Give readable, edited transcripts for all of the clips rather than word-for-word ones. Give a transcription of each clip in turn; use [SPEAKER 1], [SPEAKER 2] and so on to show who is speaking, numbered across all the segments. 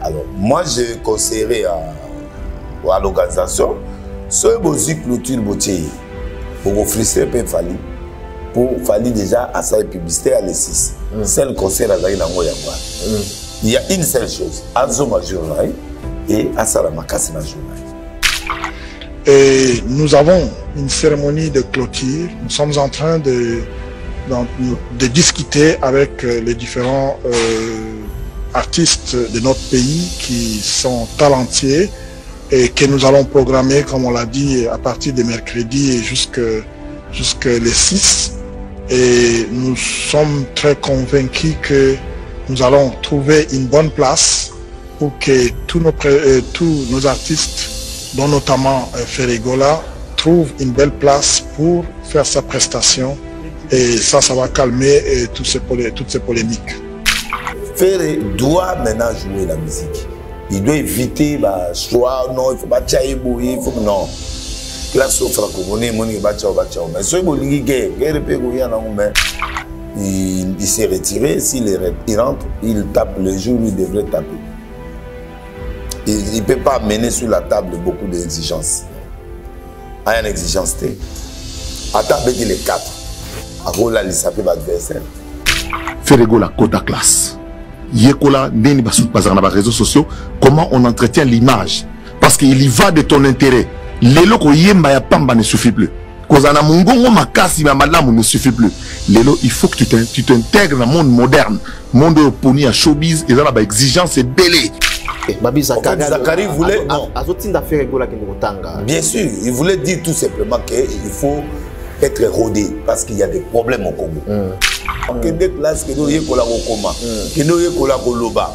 [SPEAKER 1] Alors, moi, je conseillerais à l'organisation, ce que clôture botier, pour offrir un peu Fali, pour Fali déjà à sa publicité à l'E6. C'est le conseil à Zaïnango Yangwa. Il y a une seule chose, à Zoma Journal et à Salamakasi Journal.
[SPEAKER 2] Et nous avons une cérémonie de clôture. Nous sommes en train de discuter avec les différents artistes de notre pays qui sont talentueux et que nous allons programmer, comme on l'a dit, à partir de mercredi et jusque les 6. Et nous sommes très convaincus que nous allons trouver une bonne place pour que tous nos artistes, dont notamment Ferregola, trouvent une belle place pour faire sa prestation. Et ça va calmer toutes ces polémiques.
[SPEAKER 1] Ferre doit maintenant jouer la musique. Il doit éviter le choix, non, il ne faut pas tchaïbou, il faut non. Classe au francophone, il s'est retiré, s'il rentre, il tape le jour où il devrait taper. Il ne peut pas mener sur la table beaucoup d'exigences. Il y a une exigence. Attends, les 4. Agola, il s'appelle adversaire.
[SPEAKER 3] Ferregola, Kota classe. Yekola, Neni Basout Bazar dans les réseaux sociaux, comment on entretient l'image. Parce qu'il y va de ton intérêt. Lelo ko yemba ya pamba ne suffit plus. Kozana mungongo makasi ma malamu ne suffit plus. Lelo, il faut que tu t'intègres dans le monde moderne. Monde poni à showbiz et dans la exigence et belé.
[SPEAKER 1] Babi Zakari voulait non. Bien sûr, il voulait dire tout simplement qu'il faut être rodé parce qu'il y a des problèmes au Congo. Que des classes que nous yékola okoma, que nous yékola koloba.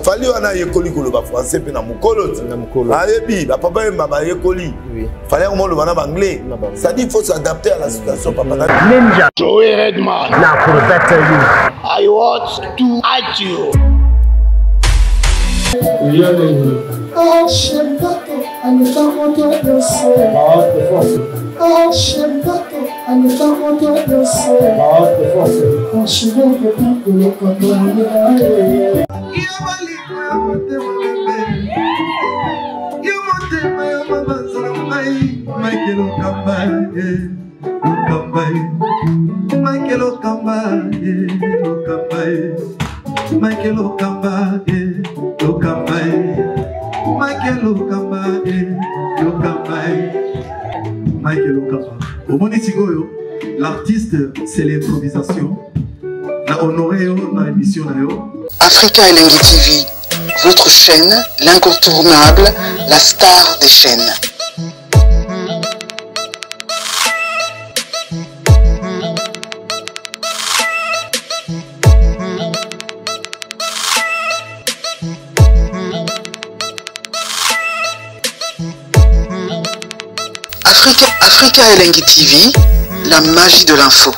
[SPEAKER 1] Fallait on a yékoli koloba français puis na mukolo. Ayebi, papa mama yékoli. Fallait on le bana anglais. Ça dit il faut s'adapter à la situation papa.
[SPEAKER 4] Ninja. Joey Redman. Now protect you. I want to hide you.
[SPEAKER 5] Oh, Shempato, and the Tamoto, your soul. Oh, Shempato, and the Tamoto, your soul. Oh, she won't be people look up on the
[SPEAKER 6] Michael Okamba, l'artiste, c'est l'improvisation. La honoré dans l'émission.
[SPEAKER 7] Africa Elengi TV, votre chaîne, l'incontournable, la star des chaînes. Africa Elengi TV, la magie de l'info.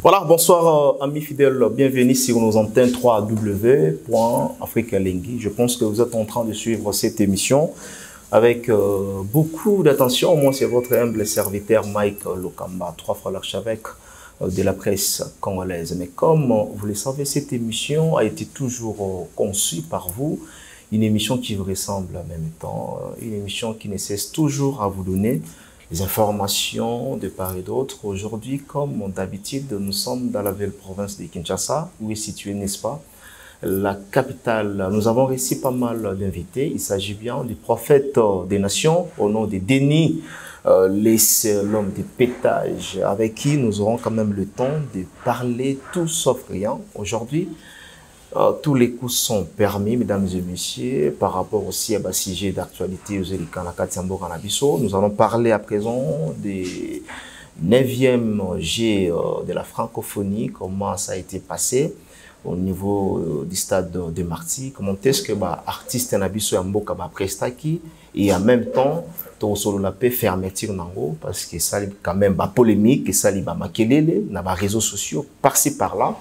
[SPEAKER 8] Voilà, bonsoir amis fidèles, bienvenue sur nos antennes www.Africa Elengi. Je pense que vous êtes en train de suivre cette émission avec beaucoup d'attention. Moi, c'est votre humble serviteur Mike Lokamba, 3 fois l'archevêque de la presse congolaise. Mais comme vous le savez, cette émission a été toujours conçue par vous, une émission qui vous ressemble en même temps, une émission qui ne cesse toujours à vous donner les informations de part et d'autre. Aujourd'hui, comme d'habitude, nous sommes dans la belle province de Kinshasa, où est située, n'est-ce pas, la capitale. Nous avons reçu pas mal d'invités. Il s'agit bien du prophète des nations, au nom de Denis, l'homme de pétage, avec qui nous aurons quand même le temps de parler tout sauf rien. Aujourd'hui, tous les coups sont permis, mesdames et messieurs, par rapport aussi à un sujet d'actualité aux Canabiso. Nous allons parler à présent des 9e G de la francophonie, comment ça a été passé au niveau du stade de Marty, comment est-ce que l'artiste Nabiso Yamboka prestaki et en même temps solo la paix fermeture nango parce que ça quand même polémique et ça liba makelele na ba réseaux sociaux par-ci par-là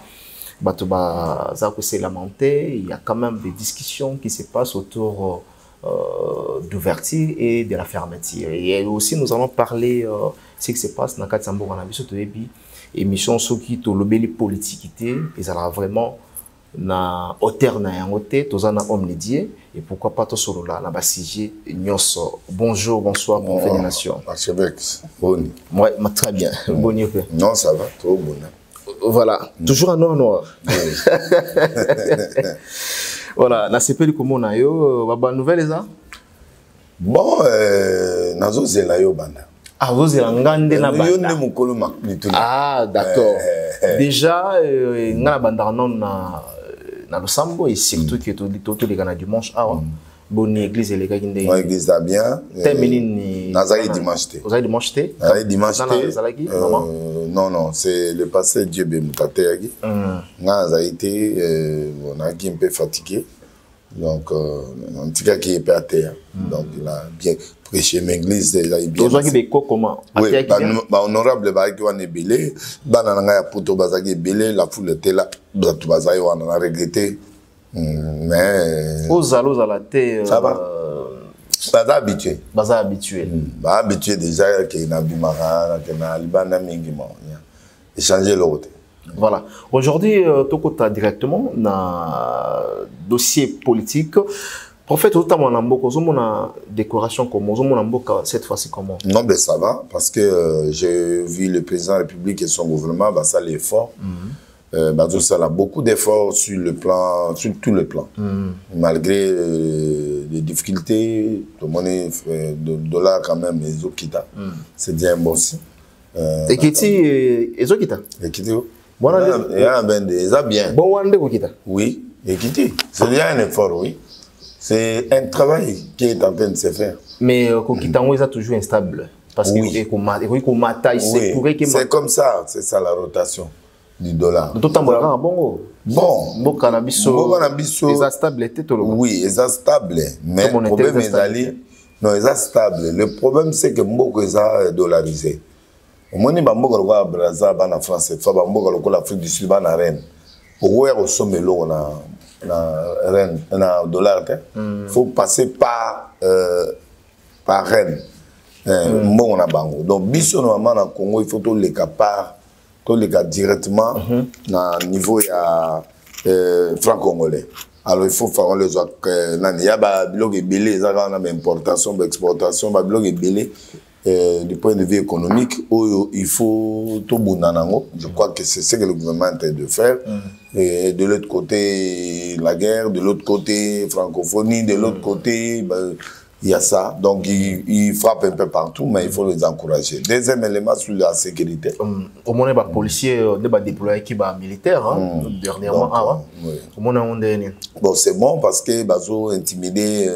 [SPEAKER 8] ça que c'est lamenté. Il y a quand même des discussions qui se passent autour d'ouverture et de la fermeture. Et aussi, nous allons parler ce qui se passe dans le cadre de Sambo Ranabiso Toyebi, émission qui to lobeli politique, et ça a vraiment na hauteur na yangote, tozana homme dédié, et pourquoi pas to solo là, na basije nyos. Bonjour, bonsoir, Prophète des Nations.
[SPEAKER 1] Archevêque, bon.
[SPEAKER 8] Ouais, très bien. Bon.
[SPEAKER 1] Non, ça va, trop bon.
[SPEAKER 8] Voilà, toujours en noir. Oui. Voilà, la CPL comment on a eu, bonne nouvelle ça? Bon,
[SPEAKER 1] nazo zelayo banda.
[SPEAKER 8] Ah, vous êtes en grande na banda. Ah, d'accord. Déjà, na banda non na le sambo et surtout que tout les gars dimanche ah bonne église les gars qui ndé.
[SPEAKER 1] Bonne église là bien.
[SPEAKER 8] Terminé.
[SPEAKER 1] Nazari dimanche.
[SPEAKER 8] Vous avez dimanche té?
[SPEAKER 1] Dimanche té. Non, c'est le pasteur Dieu Bemutate yagi. Nazari té on a un peu fatigué. Donc en tout cas qui est à terre. Donc il a bien prêché l'église déjà bien.
[SPEAKER 8] Vous avez comment?
[SPEAKER 1] Oui, honorable Baraki wan ebele, bananga ya poto bazaki ebele, la foule était là, d'autres bazaki wan a regretté. Mais
[SPEAKER 8] aux la terre
[SPEAKER 1] ça va. Baza habitué.
[SPEAKER 8] Baza habitué.
[SPEAKER 1] Habitué déjà que na bimara, que na libana mingi mo. Échanger l'autre.
[SPEAKER 8] Voilà. Aujourd'hui, Tokota directement dans dossier politique. Prophète, notamment en Amboka, vous avez une décoration comment? Vous avez cette fois-ci comment? Non, mais ça va, parce que j'ai vu le président de la République et son gouvernement, bah, ça l'effort. Ça a beaucoup d'efforts sur le plan, sur tous les plans. Malgré les difficultés, le monnaie, le dollar quand même, les Okita, c'est bien bon aussi. Et qui est les Okita? Et qui est bien. Bon, oui, et qui c'est déjà un effort, oui. C'est un travail qui est en train de se faire. Mais Kokitango est toujours instable. Parce que c'est comme ça, c'est ça la rotation du dollar. Bon, oui, c'est stable. Mais le problème est allé. Non, c'est stable. Le problème, c'est que Mboko est dollarisé. Au moins, il y a un Brazza, en France, il y a l'Afrique du Sud, en Rennes. Au sommet, na dollar, faut passer par Rennes. Bon, on a bango. Donc, biso normalement dans Congo, il faut tout les cas directement na niveau ya franc-congolais. Alors il faut faire les autres. Il y a des blocs belés, il y a des importations, des exportations, des blocs belés. Du point de vue économique, il faut tout bonanango. Je crois que c'est ce que le gouvernement est en train de faire. Et de l'autre côté, la guerre, de l'autre côté, francophonie, de l'autre côté, il y a ça. Donc, ils frappent un peu partout, mais il faut les encourager. Deuxième élément sur la sécurité. Au moins, les policiers ont déployé l'équipe militaire, dernièrement. Bon, c'est bon parce que ils ont intimidé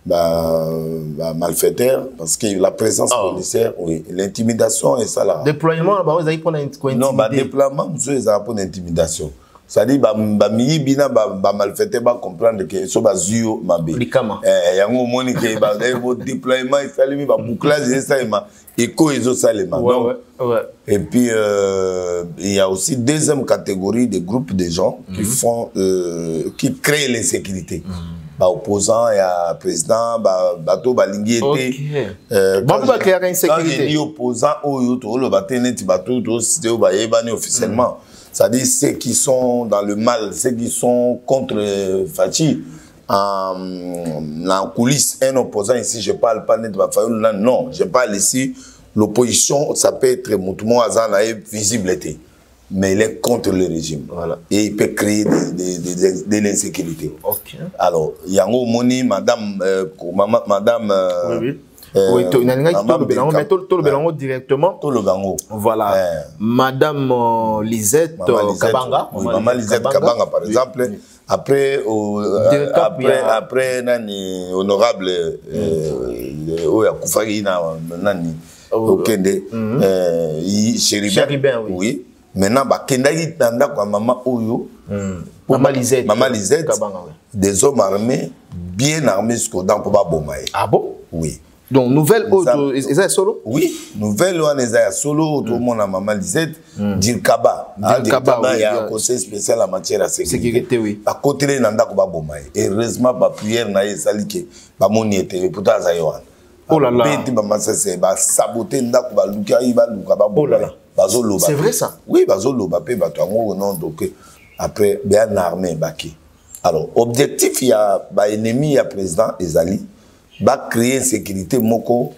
[SPEAKER 8] malfaiteurs, parce que la présence policière, oui, l'intimidation et ça là. Déploiement, vous avez pour l'intimider. Non, déploiement, vous avez pour l'intimidation. C'est-à-dire, malfaiteur va comprendre que ce va zuyo mabé. Il y a un moment que déploiement, il fallait bouclage et ça et et puis il y a aussi deuxième catégorie de groupes de gens qui font qui créent l'insécurité. Opposant et à président, bateau balingi était. Quand j'ai dit opposant, officiellement. C'est-à-dire ceux qui sont dans le mal, ceux qui sont contre Fachi. En coulisses, un opposant ici, je ne parle pas de Bafayoul, non, je parle ici. L'opposition, ça peut être moutement visibilité. Mais il est contre le régime. Voilà. Et il peut créer de l'insécurité. Okay. Alors, il y a un moni, madame. Oui, directement. Voilà. Madame Lisette Kabanga. Maman Lisette Kabanga, par exemple. Après, nani honorable nani Okende Chéribin, oui. Maintenant, Kendagi Tanda kwa maman Oyo, Maman Lisette, des hommes armés, bien armés jusqu'au dents pour Babomae. Ah bon? Oui. Donc, nouvelle autre, est solo?
[SPEAKER 1] Oui, nouvelle on est solo, tout le monde a maman Lisette, Dirkaba. Dirkaba, il y a un conseil spécial en matière de sécurité. Oui. À côté de Nanda Kuba Bomaï. Et heureusement, ma prière n'a pas sali ba moni était, pourtant ça y est.
[SPEAKER 8] Oh là là.
[SPEAKER 1] C'est saboter Nanda Kuba Luka, il va Luka Ba Bomaï.
[SPEAKER 8] C'est vrai ça?
[SPEAKER 1] Oui, Bazolo Bapé, Batuango, non, donc après, bien armé, Baki. Alors, objectif, il y a un ennemi, il y a président Ezali. Va créer une sécurité moko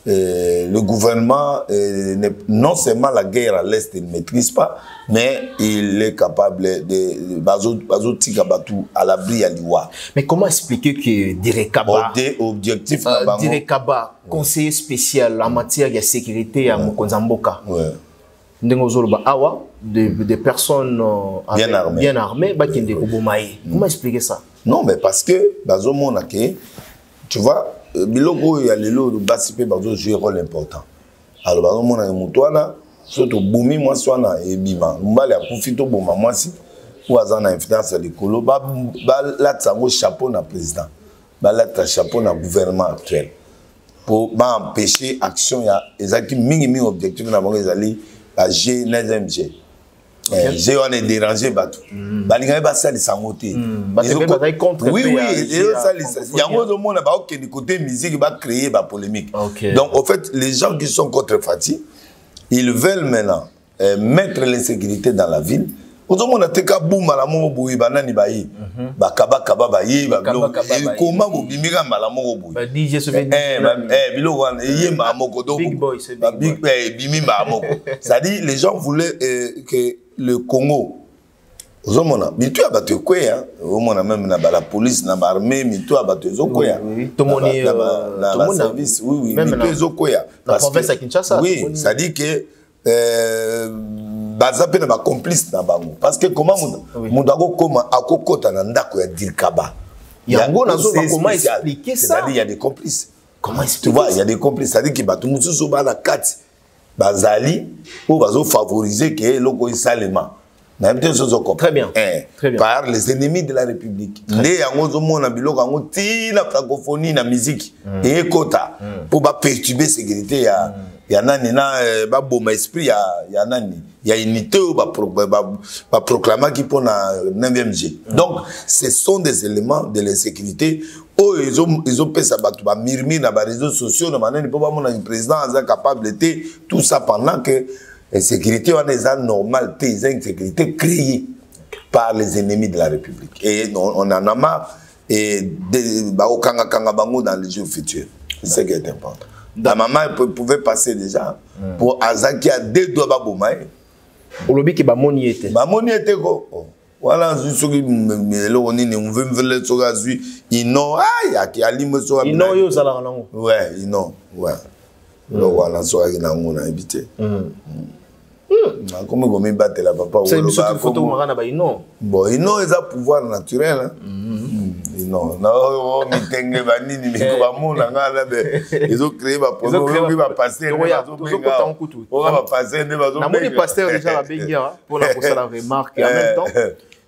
[SPEAKER 1] le gouvernement non seulement la guerre à l'est il ne maîtrise pas mais il est capable de à l'abri à l'Iwa.
[SPEAKER 8] Mais comment expliquer que Direkaba
[SPEAKER 1] objectif
[SPEAKER 8] Direkaba conseiller spécial en matière de sécurité à Mokonzamboka des personnes bien armées comment expliquer ça? Non,
[SPEAKER 1] mais parce que tu vois, Biloko il y a les lots de Bassipé jouer un rôle important. Alors Bazomo na Mutwana, surtout Boumi moi soana et Bima. Mbale a profité bon moi si ou azana influence les colo ba la tsango chapeau na président. Ba la chapeau na gouvernement actuel. Pour empêcher action ya ezaki mingi objectif na bango ezali la G NZMG. J'ai on est dérangé bateau. Balinga ba sali sangoté. Oui oui, il y a un monde là qui du côté musique va créer ba polémique. Donc en fait les gens qui sont contre Fati, ils veulent maintenant mettre l'insécurité dans la ville. Aujourd'hui on a teka boum la mo boui banani bayi. Ba kaba kaba bayi ba comment vous bimira malamo boui. Ba DJ se fait bilo wan yema moko do. Big boy c'est big boy bimi ba moko. Ça dit les gens voulaient que le Congo, aux hommes, mais tu as battu quoi, hein? On a même la police, l'armée, mais tu as battu quoi, tout le monde service, oui, mais tu es au quoi,
[SPEAKER 8] la province à Kinshasa.
[SPEAKER 1] Oui, ça dit que Bazape n'a pas complice dans Bango, parce que comment mon dago comme à Kokota Nandako ya Dirkaba.
[SPEAKER 8] Il y a comment expliquer ça?
[SPEAKER 1] C'est-à-dire il y a des complices. Comment expliquer? Tu vois, il y a des complices, c'est-à-dire qu'il va tout le monde sur la carte. Bazali ou bazo favoriser que l'oko isalema.
[SPEAKER 8] Très bien. Très bien.
[SPEAKER 1] Par les ennemis de la République. Les yango mona biloko yango ti la francophonie na musique et kota pour ba perturber sécurité ya nani na ba boma esprit ya nani ya unité ou ba proclamer qui pour na 9e G. Donc ce sont des éléments de l'insécurité. Oh, ils ont fait ça, bah murmure dans les réseaux sociaux, le président est capable de tout ça pendant que la sécurité est normale, c'est une sécurité créée par les ennemis de la République. Et on en a marre et dans les jours futurs. C'est ce qui est important. La maman pouvait passer déjà pour Azaki à 2 doigts Babomaï.
[SPEAKER 8] Pour le qui Bamoni était.
[SPEAKER 1] Bamoni était quoi? Voilà, on veut me faire Ino, aïe, alime so.
[SPEAKER 8] Ino yo zala nango.
[SPEAKER 1] Ouais, Ino, ouais. Voilà, so na ngona habité. Comment vous me battez là, papa?
[SPEAKER 8] C'est une photo marana ba Ino.
[SPEAKER 1] Bon, Ino est un pouvoir naturel. Ino, non, mitenge banini mikoba mona ngala be. Ils ont créé ma programme, va passer. On va passer ne va
[SPEAKER 8] na moni pasteur déjà la bengia pour la poser la remarque en même temps.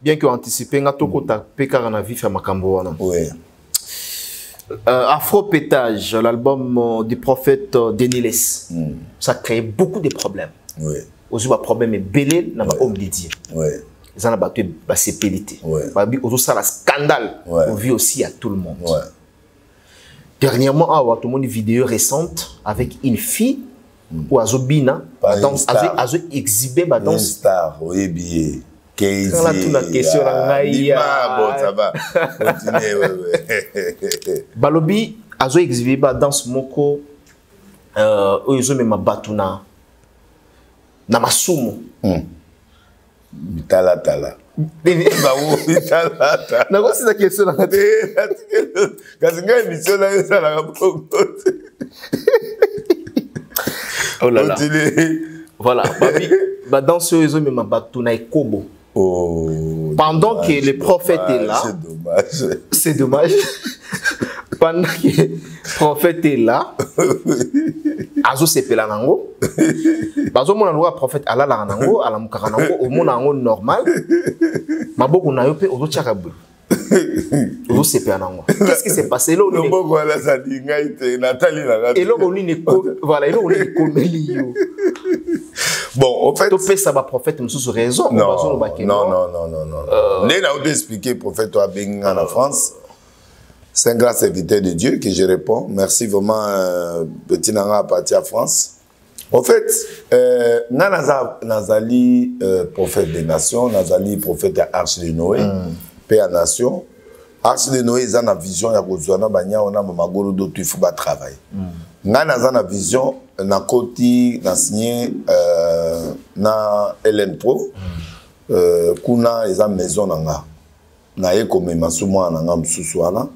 [SPEAKER 8] Bien que anticiper ngatokota pekara na vif ya makambo wana.
[SPEAKER 1] Oui.
[SPEAKER 8] Afro-pétage, l'album du prophète Deniles, ça crée beaucoup de problèmes.
[SPEAKER 1] Oui.
[SPEAKER 8] Aussi, le problème est belé dans l'homme de Dieu.
[SPEAKER 1] Oui.
[SPEAKER 8] Ils ont battu la sépélité. Aussi, ça, le scandale, on vit aussi à tout le monde.
[SPEAKER 1] Ouais.
[SPEAKER 8] Dernièrement, on a une vidéo récente avec une fille où Azobina a exhibé la danse.
[SPEAKER 1] Une star, oui, bien.
[SPEAKER 8] Quand la question
[SPEAKER 1] bon, ça va. Continuez,
[SPEAKER 8] Balobi a exhibé la danse moko où ils ont mis ma batuna na masumu.
[SPEAKER 1] Bitala tala. Bitala.
[SPEAKER 8] Na quoi c'est la question là?
[SPEAKER 1] Quand c'est une émission là, ça la rapporte.
[SPEAKER 8] Oh là là. Voilà. Bah dans ce réseau mais ma batuna et kobo.
[SPEAKER 1] Oh,
[SPEAKER 8] pendant
[SPEAKER 1] dommage,
[SPEAKER 8] que le prophète est là,
[SPEAKER 1] c'est dommage.
[SPEAKER 8] C'est dommage. Pendant que le prophète est là, Azo sepela nango. Bazo mona loi prophète ala nango, ala mukaranango, au mona nango normal. Maboko na yope ozo chakabu. Vous c'est pas non. Qu'est-ce qui s'est passé là?
[SPEAKER 1] Non, voilà ça dit Nathalie là.
[SPEAKER 8] Et là on est voilà, et là on est comme
[SPEAKER 1] bon, en fait,
[SPEAKER 8] tu fais ça va prophète nous sous raison.
[SPEAKER 1] Non. Néna on expliquer prophète toi bien en France. C'est un grand serviteur de Dieu que je réponds. Merci vraiment petit nanga à partir à France. En fait, Nazali prophète des nations, Nazali prophète de Arche de Noé, Père nation. Arche de Noé, ils ont une vision, il y a besoin banya on a mamagoro d'autres il faut pas travailler. Nazana vision, na koti na signé na Hélène Pro, kuna ils ont maison nanga, na ye comme masuma nanga msuswana,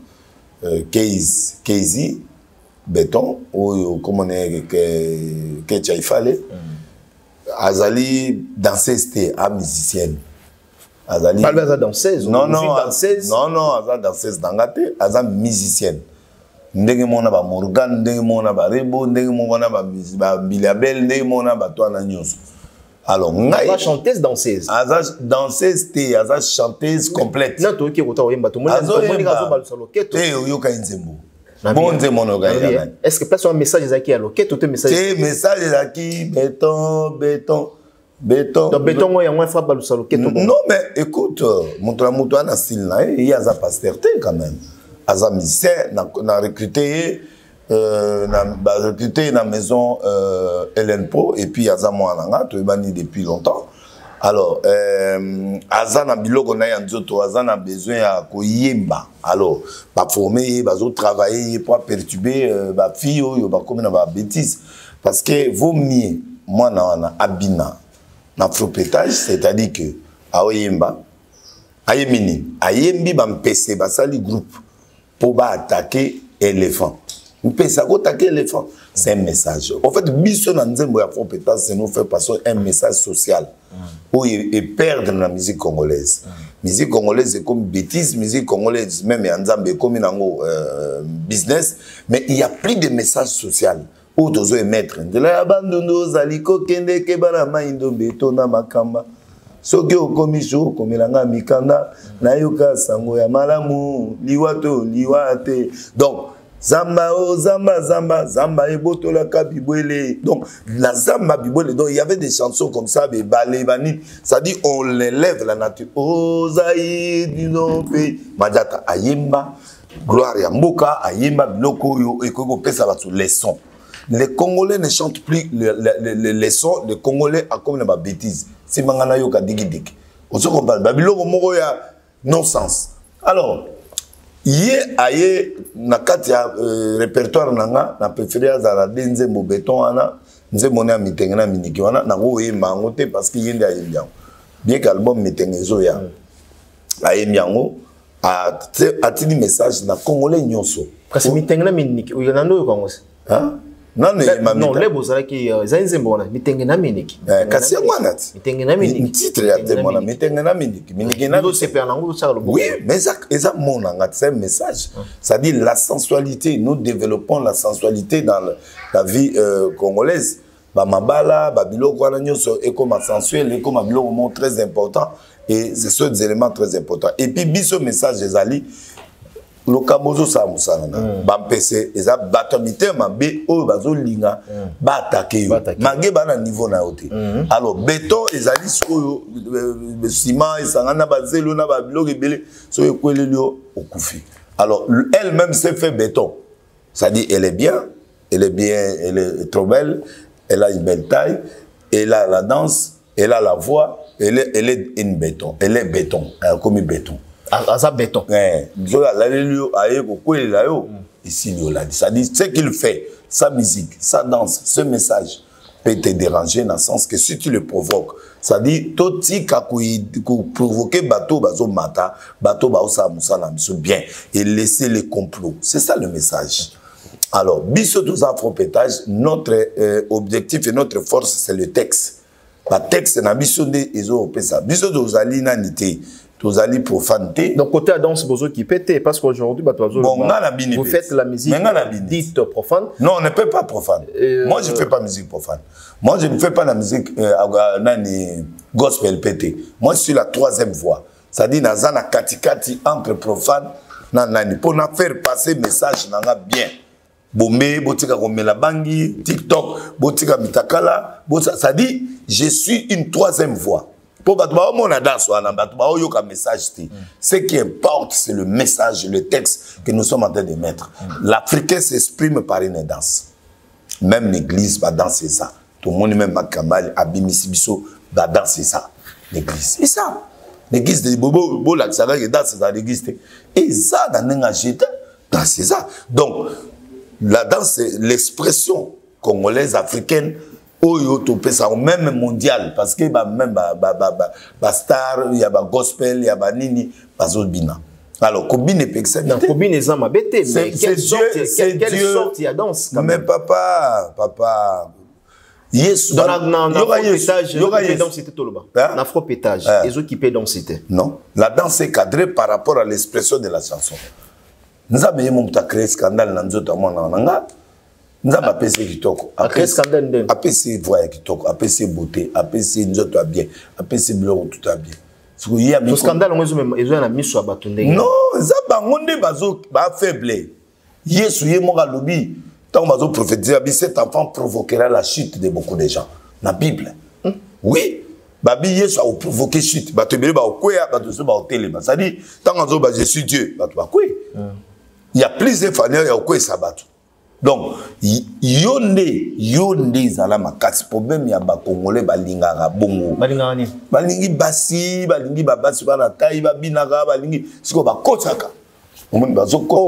[SPEAKER 1] Keizi béton ou comme on est que tu fallait Azali danseuse à musicienne Azali
[SPEAKER 8] pas la danseuse
[SPEAKER 1] non Azali danseuse d'angate Azali musicienne ndenge mona ba Morgan ndenge mona ba Rebo ndenge mona ba Bilabel ndenge mona ba Toana Nyonso alors
[SPEAKER 8] la chanteuse danseuse
[SPEAKER 1] Azali danseuse Azali chanteuse complète
[SPEAKER 8] non to ki kota oyemba to mona ba solo keto
[SPEAKER 1] yoka nzembo bon nzembo ga
[SPEAKER 8] est-ce que place un message ezaki ya loketo te message
[SPEAKER 1] c'est message ezaki béton
[SPEAKER 8] donc béton moi ya moins fa ba solo keto
[SPEAKER 1] non mais écoute moto na style na il y a za pasteur quand même aza musicien na recruté recruté na maison Hélène Po et puis aza moi nanga to bani depuis longtemps alors aza na biloko na ya nzoto aza na besoin ya koyemba alors ba former bazo travailler pour perturber ba fille yo ba comme na ba bêtise parce que vaut mieux moi na abina na flopétage c'est-à-dire que aoyemba ayemini ayembi ba mpese ba sali groupe pour ba attaquer éléphant mpesa ko attaquer éléphant c'est un message en fait biso na nzembo ya flopétage c'est nous fait passer un message social et perdre la musique congolaise. Musique congolaise c'est comme bêtise, musique congolaise même Nzambe comme nango business, mais il y a plus de message social. Où tu dois mettre de la abandono zaliko kende ke bana maindo betona makamba. Soki okomisho komelanga mikanda na yoka sango ya malamu liwato liwate. Donc Zamba, oh, Zamba, et Botola Kabibwele. Donc, la Zamba Bibwele, donc il y avait des chansons comme ça, des balais, ça dit on élève la nature. Oh, Zaïd, du nom pays. Madjata, Ayemba, Gloire Yamboka, Ayemba, Biloko, et Koko Pesa sous les sons. Les Congolais ne chantent plus les sons, les Congolais ont comme la bêtise. C'est Mangana Yoka Digidik. On se comprend, Babiloko Moro ya non-sens. Alors, Yé aye na kati ya répertoire nanga na préféré azala nzembo béton ana nzembo na mitenge na miniki wana na go yemba ngo te parce que yende aye bien bien qu'album mitenge zo ya aye miango a tini message na congolais nyonso
[SPEAKER 8] parce que mitenge na miniki o yana ndo ko ngose
[SPEAKER 1] hein non
[SPEAKER 8] les bozala ki zanzembo wana mitenge na miniki
[SPEAKER 1] kasi ngwana
[SPEAKER 8] mitenge na miniki
[SPEAKER 1] titre ya temo na mitenge na miniki na
[SPEAKER 8] do c'est nango ça le
[SPEAKER 1] oui mais ça mon nanga c'est un message ça dit la sensualité nous développons la sensualité dans la vie congolaise ba mabala ba biloko wana nyonso et comme sensuel et comme biloko très important et c'est ce des éléments très importants et puis biso message des ali le Kamozo Samusana, Bampese, et ça batomité mabe o bazo linga ba attaquer yo. Mangé ba na niveau na yote. Alors béton ezali so ciment esangana ba zelo na ba biloko ebele so ekwelelio okufi. Alors elle-même s'est fait béton. Ça dit elle est trop belle, elle a une belle taille, elle a la danse, elle a la voix, elle est une béton, elle est béton, comme béton.
[SPEAKER 8] Asa béton.
[SPEAKER 1] Ici, ça dit ce qu'il fait, sa musique, sa danse, ce message peut te déranger dans le sens que si tu le provoques, ça dit tout ce qui provoquer bateau bazo mata, bateau baosa musana bien et laisser les complots. C'est ça le message. Alors, biso tous afropétage, notre objectif et notre force c'est le texte. Le texte na biso de ezo opesa. Biso tous ali nanité. Tous allés profaneté.
[SPEAKER 8] Donc côté à danse bozo qui pète parce qu'aujourd'hui vous faites la musique dite profane.
[SPEAKER 1] Non, on ne peut pas profane. Moi je ne fais pas musique profane. Moi je ne fais pas la musique gospel pété. Moi je suis la troisième voix. Ça dit naza na katikati entre profane na nani pour na faire passer message nanga bien. Bomé botika komela bangi TikTok botika mitakala ça dit je suis une troisième voie. Pour batba mon danse wana batba yoka message ti. Ce qui importe c'est le message, le texte que nous sommes en train de mettre. L'Africain s'exprime par une danse. Même l'église va danser ça. Tout le monde même Makambali Abimisibiso va danser ça. L'église. C'est ça. L'église de Bobo Laxaga qui danse dans l'église. Et ça, dans l'engagement, danser ça. Donc, la danse, c'est l'expression congolaise, africaine, au même mondial. Parce que même star, il y a gospel, il y a nini, bina. Alors, Kobine est excellent.
[SPEAKER 8] Non, Kobine est un bête, mais quelle sorte il y a danse.
[SPEAKER 1] Mais papa. Yes,
[SPEAKER 8] dans l'afro-pétage, l'afro-pétage, les autres qui paient danse c'était.
[SPEAKER 1] Non, la danse est cadrée par rapport à l'expression de la chanson. Nous avons créé un scandale dans notre monde. Nous avons appelé Kitoko.
[SPEAKER 8] Après scandale,
[SPEAKER 1] appelé voix Kitoko, appelé beauté, appelé nous autres bien, appelé blanc tout à bien.
[SPEAKER 8] Le scandale, ils ont mis sur la bâtonne.
[SPEAKER 1] Non, ils ont faible. Yes, il y a mon lobby. Tant que prophétiser, cet enfant provoquera la chute de beaucoup de gens. Dans la Bible. Oui. Babi Yesu a provoqué chute. Ça dit, tant que je suis Dieu, il y a plusieurs fanères, il y a quoi ça bat. Donc, yonde zalama kasi problème ya ba Congolais balingaka bongo.
[SPEAKER 8] Balingani.
[SPEAKER 1] Balingi basi, balingi babasi bana tai babinaka balingi siko bakotaka.
[SPEAKER 8] Oh,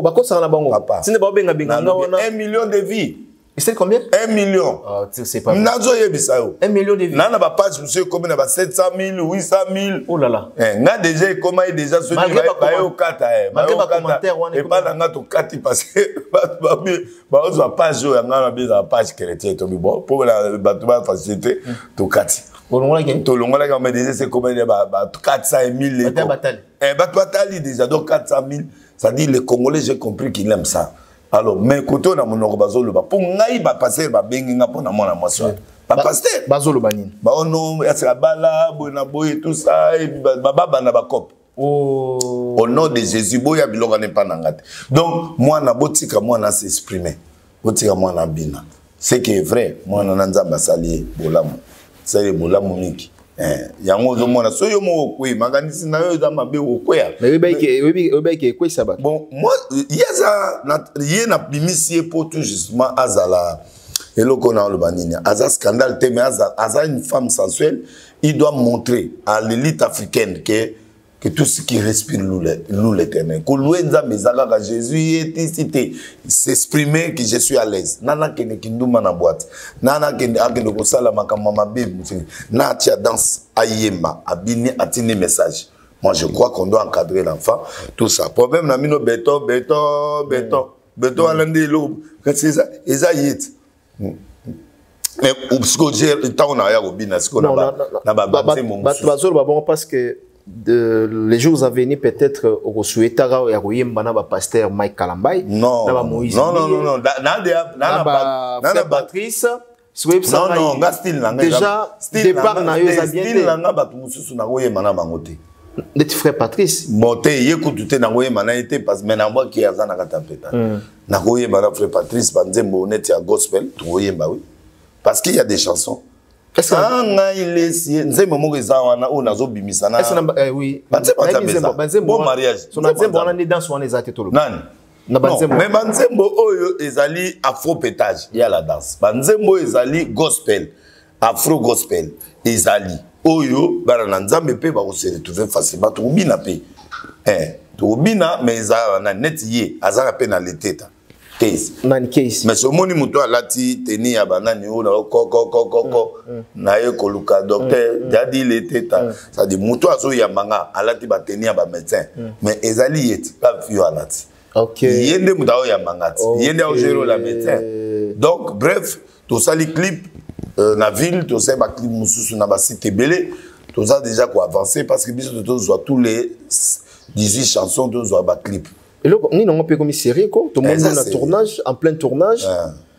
[SPEAKER 8] bakotaka na bango.
[SPEAKER 1] Papa.
[SPEAKER 8] Sine ba benga binganga wana
[SPEAKER 1] 1 million de vies.
[SPEAKER 8] Et c'est combien?
[SPEAKER 1] 1 million.
[SPEAKER 8] Ah, c'est pas.
[SPEAKER 1] Nazo yebisayo.
[SPEAKER 8] 1 million de vies.
[SPEAKER 1] Nana ba page monsieur comme na ba 700 000, 800 000.
[SPEAKER 8] Oh là là.
[SPEAKER 1] Nga déjà comment il déjà ce
[SPEAKER 8] malgré
[SPEAKER 1] ba kata
[SPEAKER 8] malgré ba commentaire wana
[SPEAKER 1] et pas nga to kati parce que ba ozo page yo nga na beza page chrétien to bon pour la ba to ba facilité to kati. To longola ka mais déjà c'est comment ba 400 000 batali déjà donc 400 000 ça dit les Congolais j'ai compris qu'ils aiment ça. Alors, mais quand on a mon orbazolo, pour ngaï ba passer ba benginga pour na mona moisson. Ba passer
[SPEAKER 8] bazolo banine.
[SPEAKER 1] Ba ono ya sa bala, bona boy tout ça et ba baba na ba cop.
[SPEAKER 8] Oh.
[SPEAKER 1] Au nom de Jésus, boya bilonga ne pas nangate. Donc moi na botika moi na s'exprimer. Botika moi na bina. C'est qui est vrai, moi na nzamba sali bolamu. C'est bolamu miki. Yango zo mona so yo mo kwe maganisi na yo za mabe okweya.
[SPEAKER 8] Mais oui kwe sabat.
[SPEAKER 1] Bon moi yaza na bimisie pour tout justement azala eloko na lobanini aza scandale te mais aza une femme sensuelle, il doit montrer à l'élite africaine que tout ce qui respire loue l'éternel. Que louenza mezaka Jésus est cité s'exprimer que je suis à l'aise. Nana kene kinduma na boîte. Nana kene akende ko sala makama mabe mutingi. Na tia danse ayema abini atini message. Moi je crois qu'on doit encadrer l'enfant tout ça. Problème na mino béton alande lo que c'est ça ezayit. Mais ubsko j'ai tant on a ya obina sko na ba
[SPEAKER 8] parce que les jours à venir peut-être au souhaitara ya koyemba ba pasteur Mike Kalambay
[SPEAKER 1] non
[SPEAKER 8] Moïse
[SPEAKER 1] non
[SPEAKER 8] na Patrice
[SPEAKER 1] non gastil na
[SPEAKER 8] déjà départ na yo za bien
[SPEAKER 1] style na ba mususu na koyemba na bangote
[SPEAKER 8] net frère Patrice
[SPEAKER 1] monté yekutu te na koyemba na été parce mais na moi qui azana katapeta na koyemba na frère Patrice banzembo net ya gospel to koyemba oui parce qu'il y a des chansons. Est-ce que
[SPEAKER 8] oui.
[SPEAKER 1] Bon mariage. Mais Banzembo oyo ezali afro-pétage, il y a la danse. Banzembo ezali gospel, afro-gospel, ezali oyo bana nzambe pe ba se retrouver facilement to bina pe. To bina mais za na net yé, azara pe na leteta.
[SPEAKER 8] Case.
[SPEAKER 1] Mais ce moni muto alati teni ya banani o na koko na ye koluka docteur jadi le teta ça dit muto azo ya manga alati ba teni ya ba médecin mais ezali yeti pas vieux alati.
[SPEAKER 8] OK.
[SPEAKER 1] Yende muta o ya manga yende o gérer la médecin. Donc bref, to sali clip na ville, to sa ba clip mususu na ba site belé, to ça déjà quoi avancer parce que biso to soit tous les 18 chansons to soit ba clip.
[SPEAKER 8] Et là, nous avons fait comme une série, tout le monde est en tournage, en plein tournage.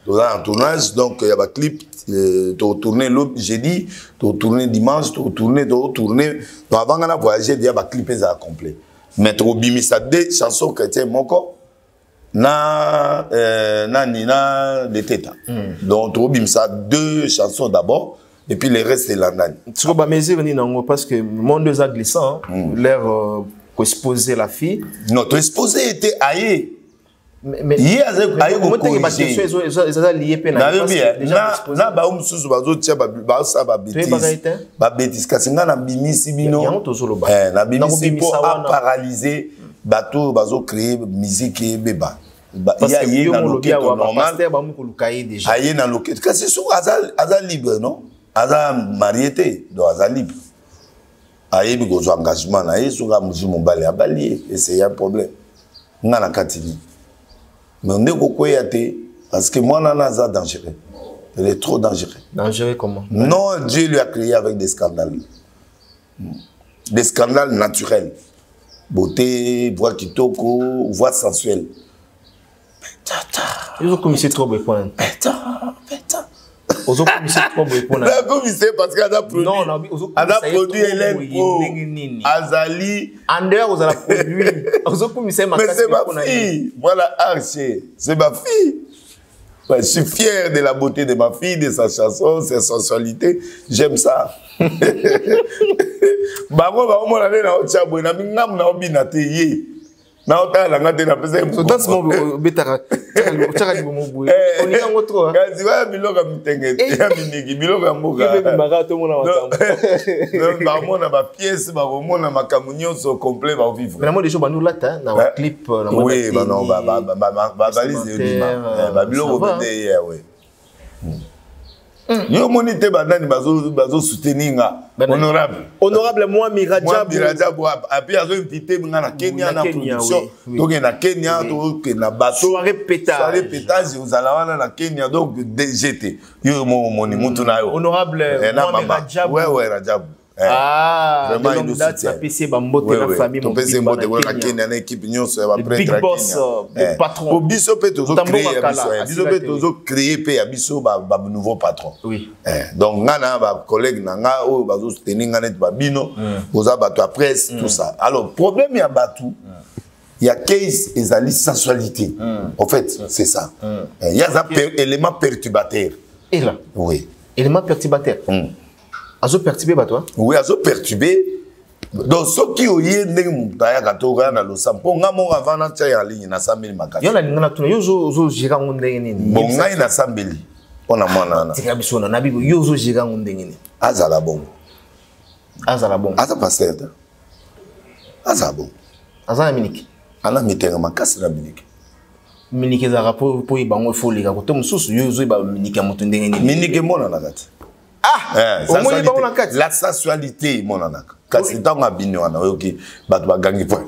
[SPEAKER 1] en tournage, donc il y a un clip, tu tourné jeudi, tu tourné dimanche, tu tourné. Donc avant de voyager, il y a un clip complet. Mais tu as deux chansons chrétiennes, mon corps, na Nina de Teta. Donc tu as deux chansons d'abord, et puis le reste c'est l'andane.
[SPEAKER 8] Tu vois, parce que le monde est glissant, l'air pour exposer la fille.
[SPEAKER 1] Non, tu exposé était aïe.
[SPEAKER 8] Mais
[SPEAKER 1] il
[SPEAKER 8] a lié
[SPEAKER 1] paralyser bateau bazo créer musique et beba il y a na loquet normal aïe na loquet c'est sur azal libre non azal mariété do azal libre aïe bi gozo engagement na yesu ga muji mobali abali et c'est un problème ngana katini. Mais on est beaucoup yaté parce que moi, Nana, dangereux. Elle est trop dangereux.
[SPEAKER 8] Dangereux comment?
[SPEAKER 1] Non, Dieu lui a créé avec des scandales. Des scandales naturels. Beauté, voix kitoko, voix sensuelle.
[SPEAKER 8] Ils ont commis trop de points. Ils ont commis trop de points.
[SPEAKER 1] Ils ont commis parce qu'elle a produit. Non, elle a produit Hélène Pro, Azali.
[SPEAKER 8] Ander, vous avez produit. Ils ont commis
[SPEAKER 1] mais c'est ma fille. Voilà, Archer. C'est ma fille. Ouais, je suis fier de la beauté de ma fille, de sa chanson, sa sensualité. J'aime ça. Na ota la ngate na pesa
[SPEAKER 8] so that's mo betara chaka mo boye oni yango trop
[SPEAKER 1] kazi wa biloka mitengete ya miniki biloka mboka
[SPEAKER 8] kibe bimaka to mona matambo
[SPEAKER 1] ba mona ba pièce ba mona makamunyo so complet ba vivre
[SPEAKER 8] mais moi déjà ba nous lata na clip na moi
[SPEAKER 1] oui ba non ba valise de lima ba biloko bende ouais yo monite bandani bazo soutenir
[SPEAKER 8] honorable moi Mirajab
[SPEAKER 1] après azo invité ngana Kenya na production donc na Kenya to na bateau
[SPEAKER 8] soirée pétage
[SPEAKER 1] vous allez wana na Kenya donc DGT yo moni mutu na yo
[SPEAKER 8] honorable moi Mirajab
[SPEAKER 1] ouais Rajab
[SPEAKER 8] vraiment une date na PC bambote na famille mon
[SPEAKER 1] PC mbote na Kenya na équipe nyonso ya après
[SPEAKER 8] Big Boss le patron
[SPEAKER 1] pour biso pe tozo créer pe ya biso ba nouveau patron
[SPEAKER 8] oui
[SPEAKER 1] donc ngana ba collègue na nga o bazo soutenir ngana ba bino oza bato presse tout ça alors problème ya batu il y a case ezali sensualité en fait c'est ça il y a un élément perturbateur
[SPEAKER 8] et là
[SPEAKER 1] oui
[SPEAKER 8] élément perturbateur azo perturbé ba toi
[SPEAKER 1] oui azo perturbé donc ce qui oye ndenge mutaya katoka na losampo ngamo avant na tia ya ligne na sambeli makati
[SPEAKER 8] yo na ngana tuna yo zo jira ngondenge nini
[SPEAKER 1] bon ngai na sambeli pona mwana na
[SPEAKER 8] tika bisona na bibo yo zo jira ngondenge nini
[SPEAKER 1] azala bon
[SPEAKER 8] aza pasteur
[SPEAKER 1] azala bon
[SPEAKER 8] azala miniki
[SPEAKER 1] ana mitenga makasi na
[SPEAKER 8] miniki za rapport po ibango folika ko to mususu yo zo ba miniki ya mutu ndenge nini
[SPEAKER 1] miniki mona na kati la sensualité mon anaka kasi ntango abino wana oyoki bato bagangi po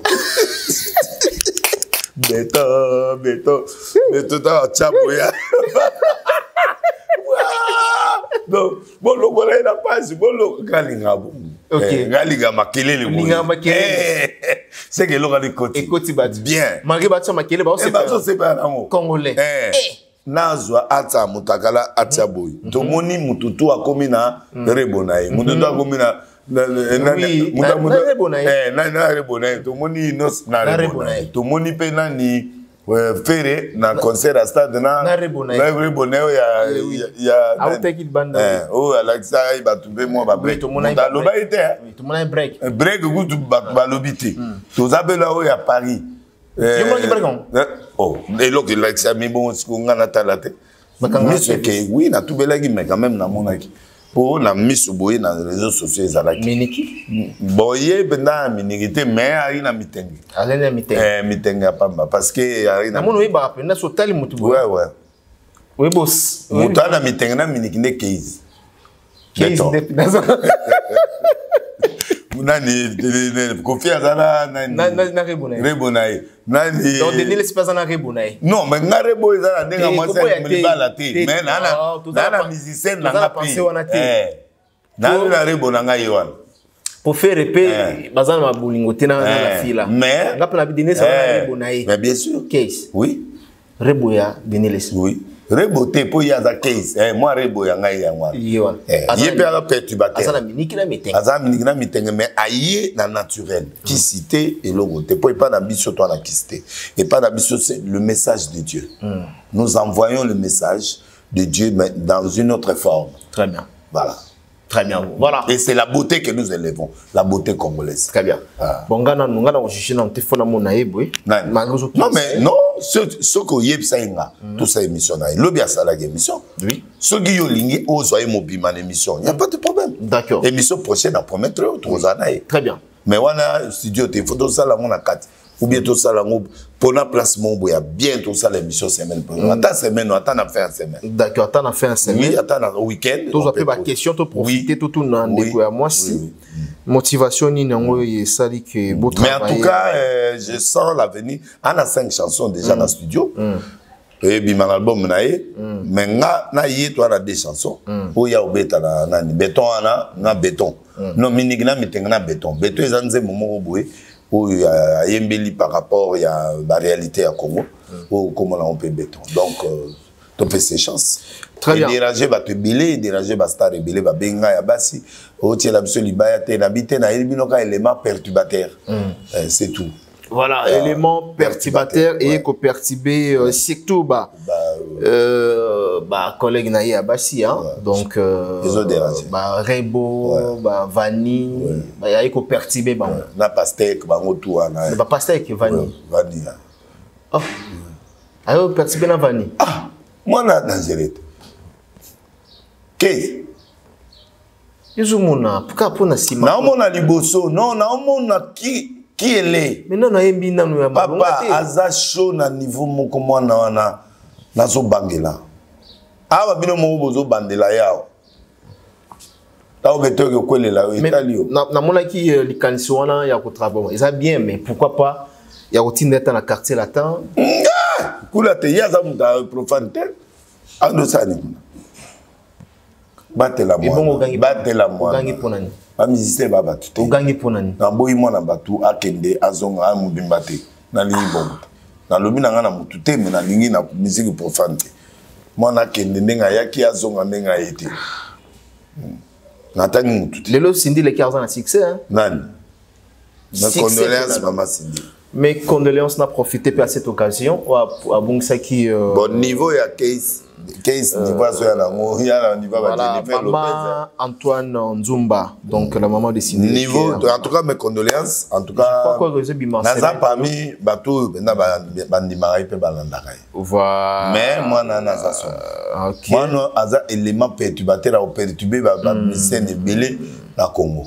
[SPEAKER 1] beto ta chaboya donc bolo bola na page bolo galinga bo galinga makelele bo c'est que loka de côté
[SPEAKER 8] écoute bat
[SPEAKER 1] bien
[SPEAKER 8] malgré bat makele ba
[SPEAKER 1] c'est pas
[SPEAKER 8] congolais
[SPEAKER 1] nazwa ata mutakala atia boy to moni mututu akomi na rebonaye mututu akomi na rebonaye to moni nos na rebonaye to moni pe nani fere na concert à stade na rebonaye ya
[SPEAKER 8] autekit banda
[SPEAKER 1] oh Alexa ba tumbe mo ba break to loba ite
[SPEAKER 8] to mona break
[SPEAKER 1] gutu ba lobité to zabela o ya Paris oh, et là, il a dit, mais bon, ce qu'on a talaté. Mais ce que, oui, on a tout belagi, mais quand même, on a pour la mise au bois dans les réseaux sociaux.
[SPEAKER 8] Miniki?
[SPEAKER 1] Boye, ben, na minigité, mais il a meeting.
[SPEAKER 8] Allez, meeting.
[SPEAKER 1] Meeting à Pamba, parce que il a
[SPEAKER 8] rien. Mon oui, bah, on a sauté les moutons.
[SPEAKER 1] Ouais, ouais.
[SPEAKER 8] Oui, boss.
[SPEAKER 1] Mouton a meeting, na minigité 15.
[SPEAKER 8] 15
[SPEAKER 1] nani confiance na rebonaye nani
[SPEAKER 8] donc Denis l'espace na rebonaye
[SPEAKER 1] non mais na rebo ezala ndenga mwasi mulibala te mais nana musicien na ngapi na rebo na ngai wana
[SPEAKER 8] pour faire épée bazana mabulingo te na la fila
[SPEAKER 1] mais
[SPEAKER 8] ngapi na Denis na rebonaye
[SPEAKER 1] mais bien sûr
[SPEAKER 8] case
[SPEAKER 1] oui
[SPEAKER 8] rebo ya Denis
[SPEAKER 1] oui Rebo te po ya za case. Moi Rebo ya ngai ya ngwa. Yé pe perturbateur.
[SPEAKER 8] Azana miniki na mitenge.
[SPEAKER 1] Azana miniki na mitenge mais aïe na naturel. Qui cité et logo te po pas na biso toi na kiste. Et pas na biso c'est le message de Dieu. Nous envoyons le message de Dieu mais dans une autre forme.
[SPEAKER 8] Très bien.
[SPEAKER 1] Voilà.
[SPEAKER 8] Très bien. Voilà.
[SPEAKER 1] Et c'est la beauté que nous élevons, la beauté congolaise.
[SPEAKER 8] Très bien. Bon, ngana ochichi na mtefa na mona yebwe.
[SPEAKER 1] Non mais non, ce ko yeb sa inga, tout ça émission na. Lobi asala émission. Oui. Ce qui yo lingi ozoye mobima émission. Il y a pas de problème. D'accord. Émission prochaine à promettre tozana.
[SPEAKER 8] Très bien.
[SPEAKER 1] Mais wana studio te photo ça la mona 4. Ou bien tout ça là pour un placement il y a bientôt ça l'émission semaine attends semaine attends na faire semaine.
[SPEAKER 8] D'accord, attends na faire semaine.
[SPEAKER 1] Oui, attends na week-end.
[SPEAKER 8] Tous après ma question to profiter tout na ndeko ya moi si motivation ni nango yesali que beau travail.
[SPEAKER 1] Mais en tout cas je sens l'avenir. On a 5 chansons déjà dans le studio. Et puis mon album naé mais na yé toi na 2 chansons. O ya obeta na ni béton na béton. Non minigna mitengna béton. Béton ezanze momo boye. Où il y a Yembeli par rapport à la réalité à Congo, ou comment on peut béton. Donc, tu fais ses chances.
[SPEAKER 8] Très bien.
[SPEAKER 1] Déranger, va te biler, déranger, va star et biler, va benga, ya basi, ou tu es l'absolu, va te n'habiter, n'a élément perturbateur. C'est tout.
[SPEAKER 8] Voilà, élément perturbateur et co-perturbé, surtout, collègue Naïe Abassi, hein. Donc, Rebo, Vani, il y a co-perturbé,
[SPEAKER 1] na pastèque, tout,
[SPEAKER 8] na pastèque, Vani.
[SPEAKER 1] Vani,
[SPEAKER 8] oh, ayo perturbé na Vani.
[SPEAKER 1] Ah, moi, na dangereux. Qu'est-ce?
[SPEAKER 8] Yuzumuna, pourquoi pour na sima?
[SPEAKER 1] Na mona liboso, non, na mona qui est là?
[SPEAKER 8] Mais non, na yembi na nous ya
[SPEAKER 1] papa aza chaud na niveau moko mwana wana nazo bangela. Aba bino mo bozo bandela yao. Ta obeto ke kwelela italio.
[SPEAKER 8] Na mona ki likanisi wana ya ko travailler. Ça bien mais pourquoi pas ya routine dans la quartier latin?
[SPEAKER 1] Kula te ya za muta profanité. Ando sani. Batela moi. Batela moi.
[SPEAKER 8] Gangi ponani.
[SPEAKER 1] Ba musicien ba batu te.
[SPEAKER 8] Ogangi ponani.
[SPEAKER 1] Na boyi mwana batu akende azonga amubimba te. Na lingi bombo. Na lobi na ngana mutu te me na lingi na musique profane te. Mwana akende ndenga yaki azonga ndenga yete. Na tangi mutu te.
[SPEAKER 8] Lelo Cindy le 15 ans na succès hein.
[SPEAKER 1] Nani. Mes condoléances maman Cindy.
[SPEAKER 8] Mes condoléances n'a profité par cette occasion à Bungsaki.
[SPEAKER 1] Bon niveau ya case niveau ya niveau
[SPEAKER 8] voilà, maman Antoine Nzumba donc la maman de Cindy.
[SPEAKER 1] Niveau en tout cas mes condoléances en tout cas. Naza parmi bateau na bandimara pe balandaka.
[SPEAKER 8] Voilà.
[SPEAKER 1] Mais moi na ça son. OK. Moi no aza élément perturbateur au perturber ba musicien de belé na Congo.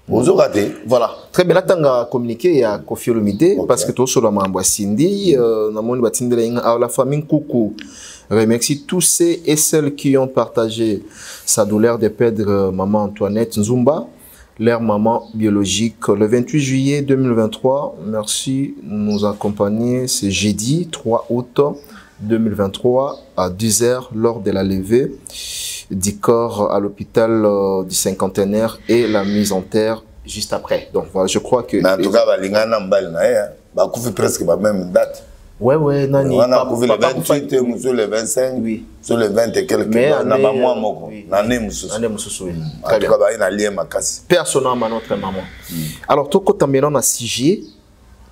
[SPEAKER 8] Voilà. Très bien. Là, tu as communiqué à Koffi Olomide parce que tu as sur la mambo Cindy, la famille Coucou remercie tous ceux et celles qui ont partagé sa douleur de perdre maman Antoinette Nzumba, leur maman biologique, le 28 juillet 2023. Merci de nous accompagner ce jeudi 3 août 2023 à 10h lors de la levée du corps à l'hôpital du cinquantenaire et la mise en terre juste après. Donc voilà, je crois que...
[SPEAKER 1] En tout cas, bah, presque la même date.
[SPEAKER 8] Ouais, Nani.
[SPEAKER 1] On a couvert le 28, sur le 25, oui. Sur le 20 et quelques.
[SPEAKER 8] Mais
[SPEAKER 1] on a pas moi,
[SPEAKER 8] personnellement, notre maman. Alors, tout quand on a sujet,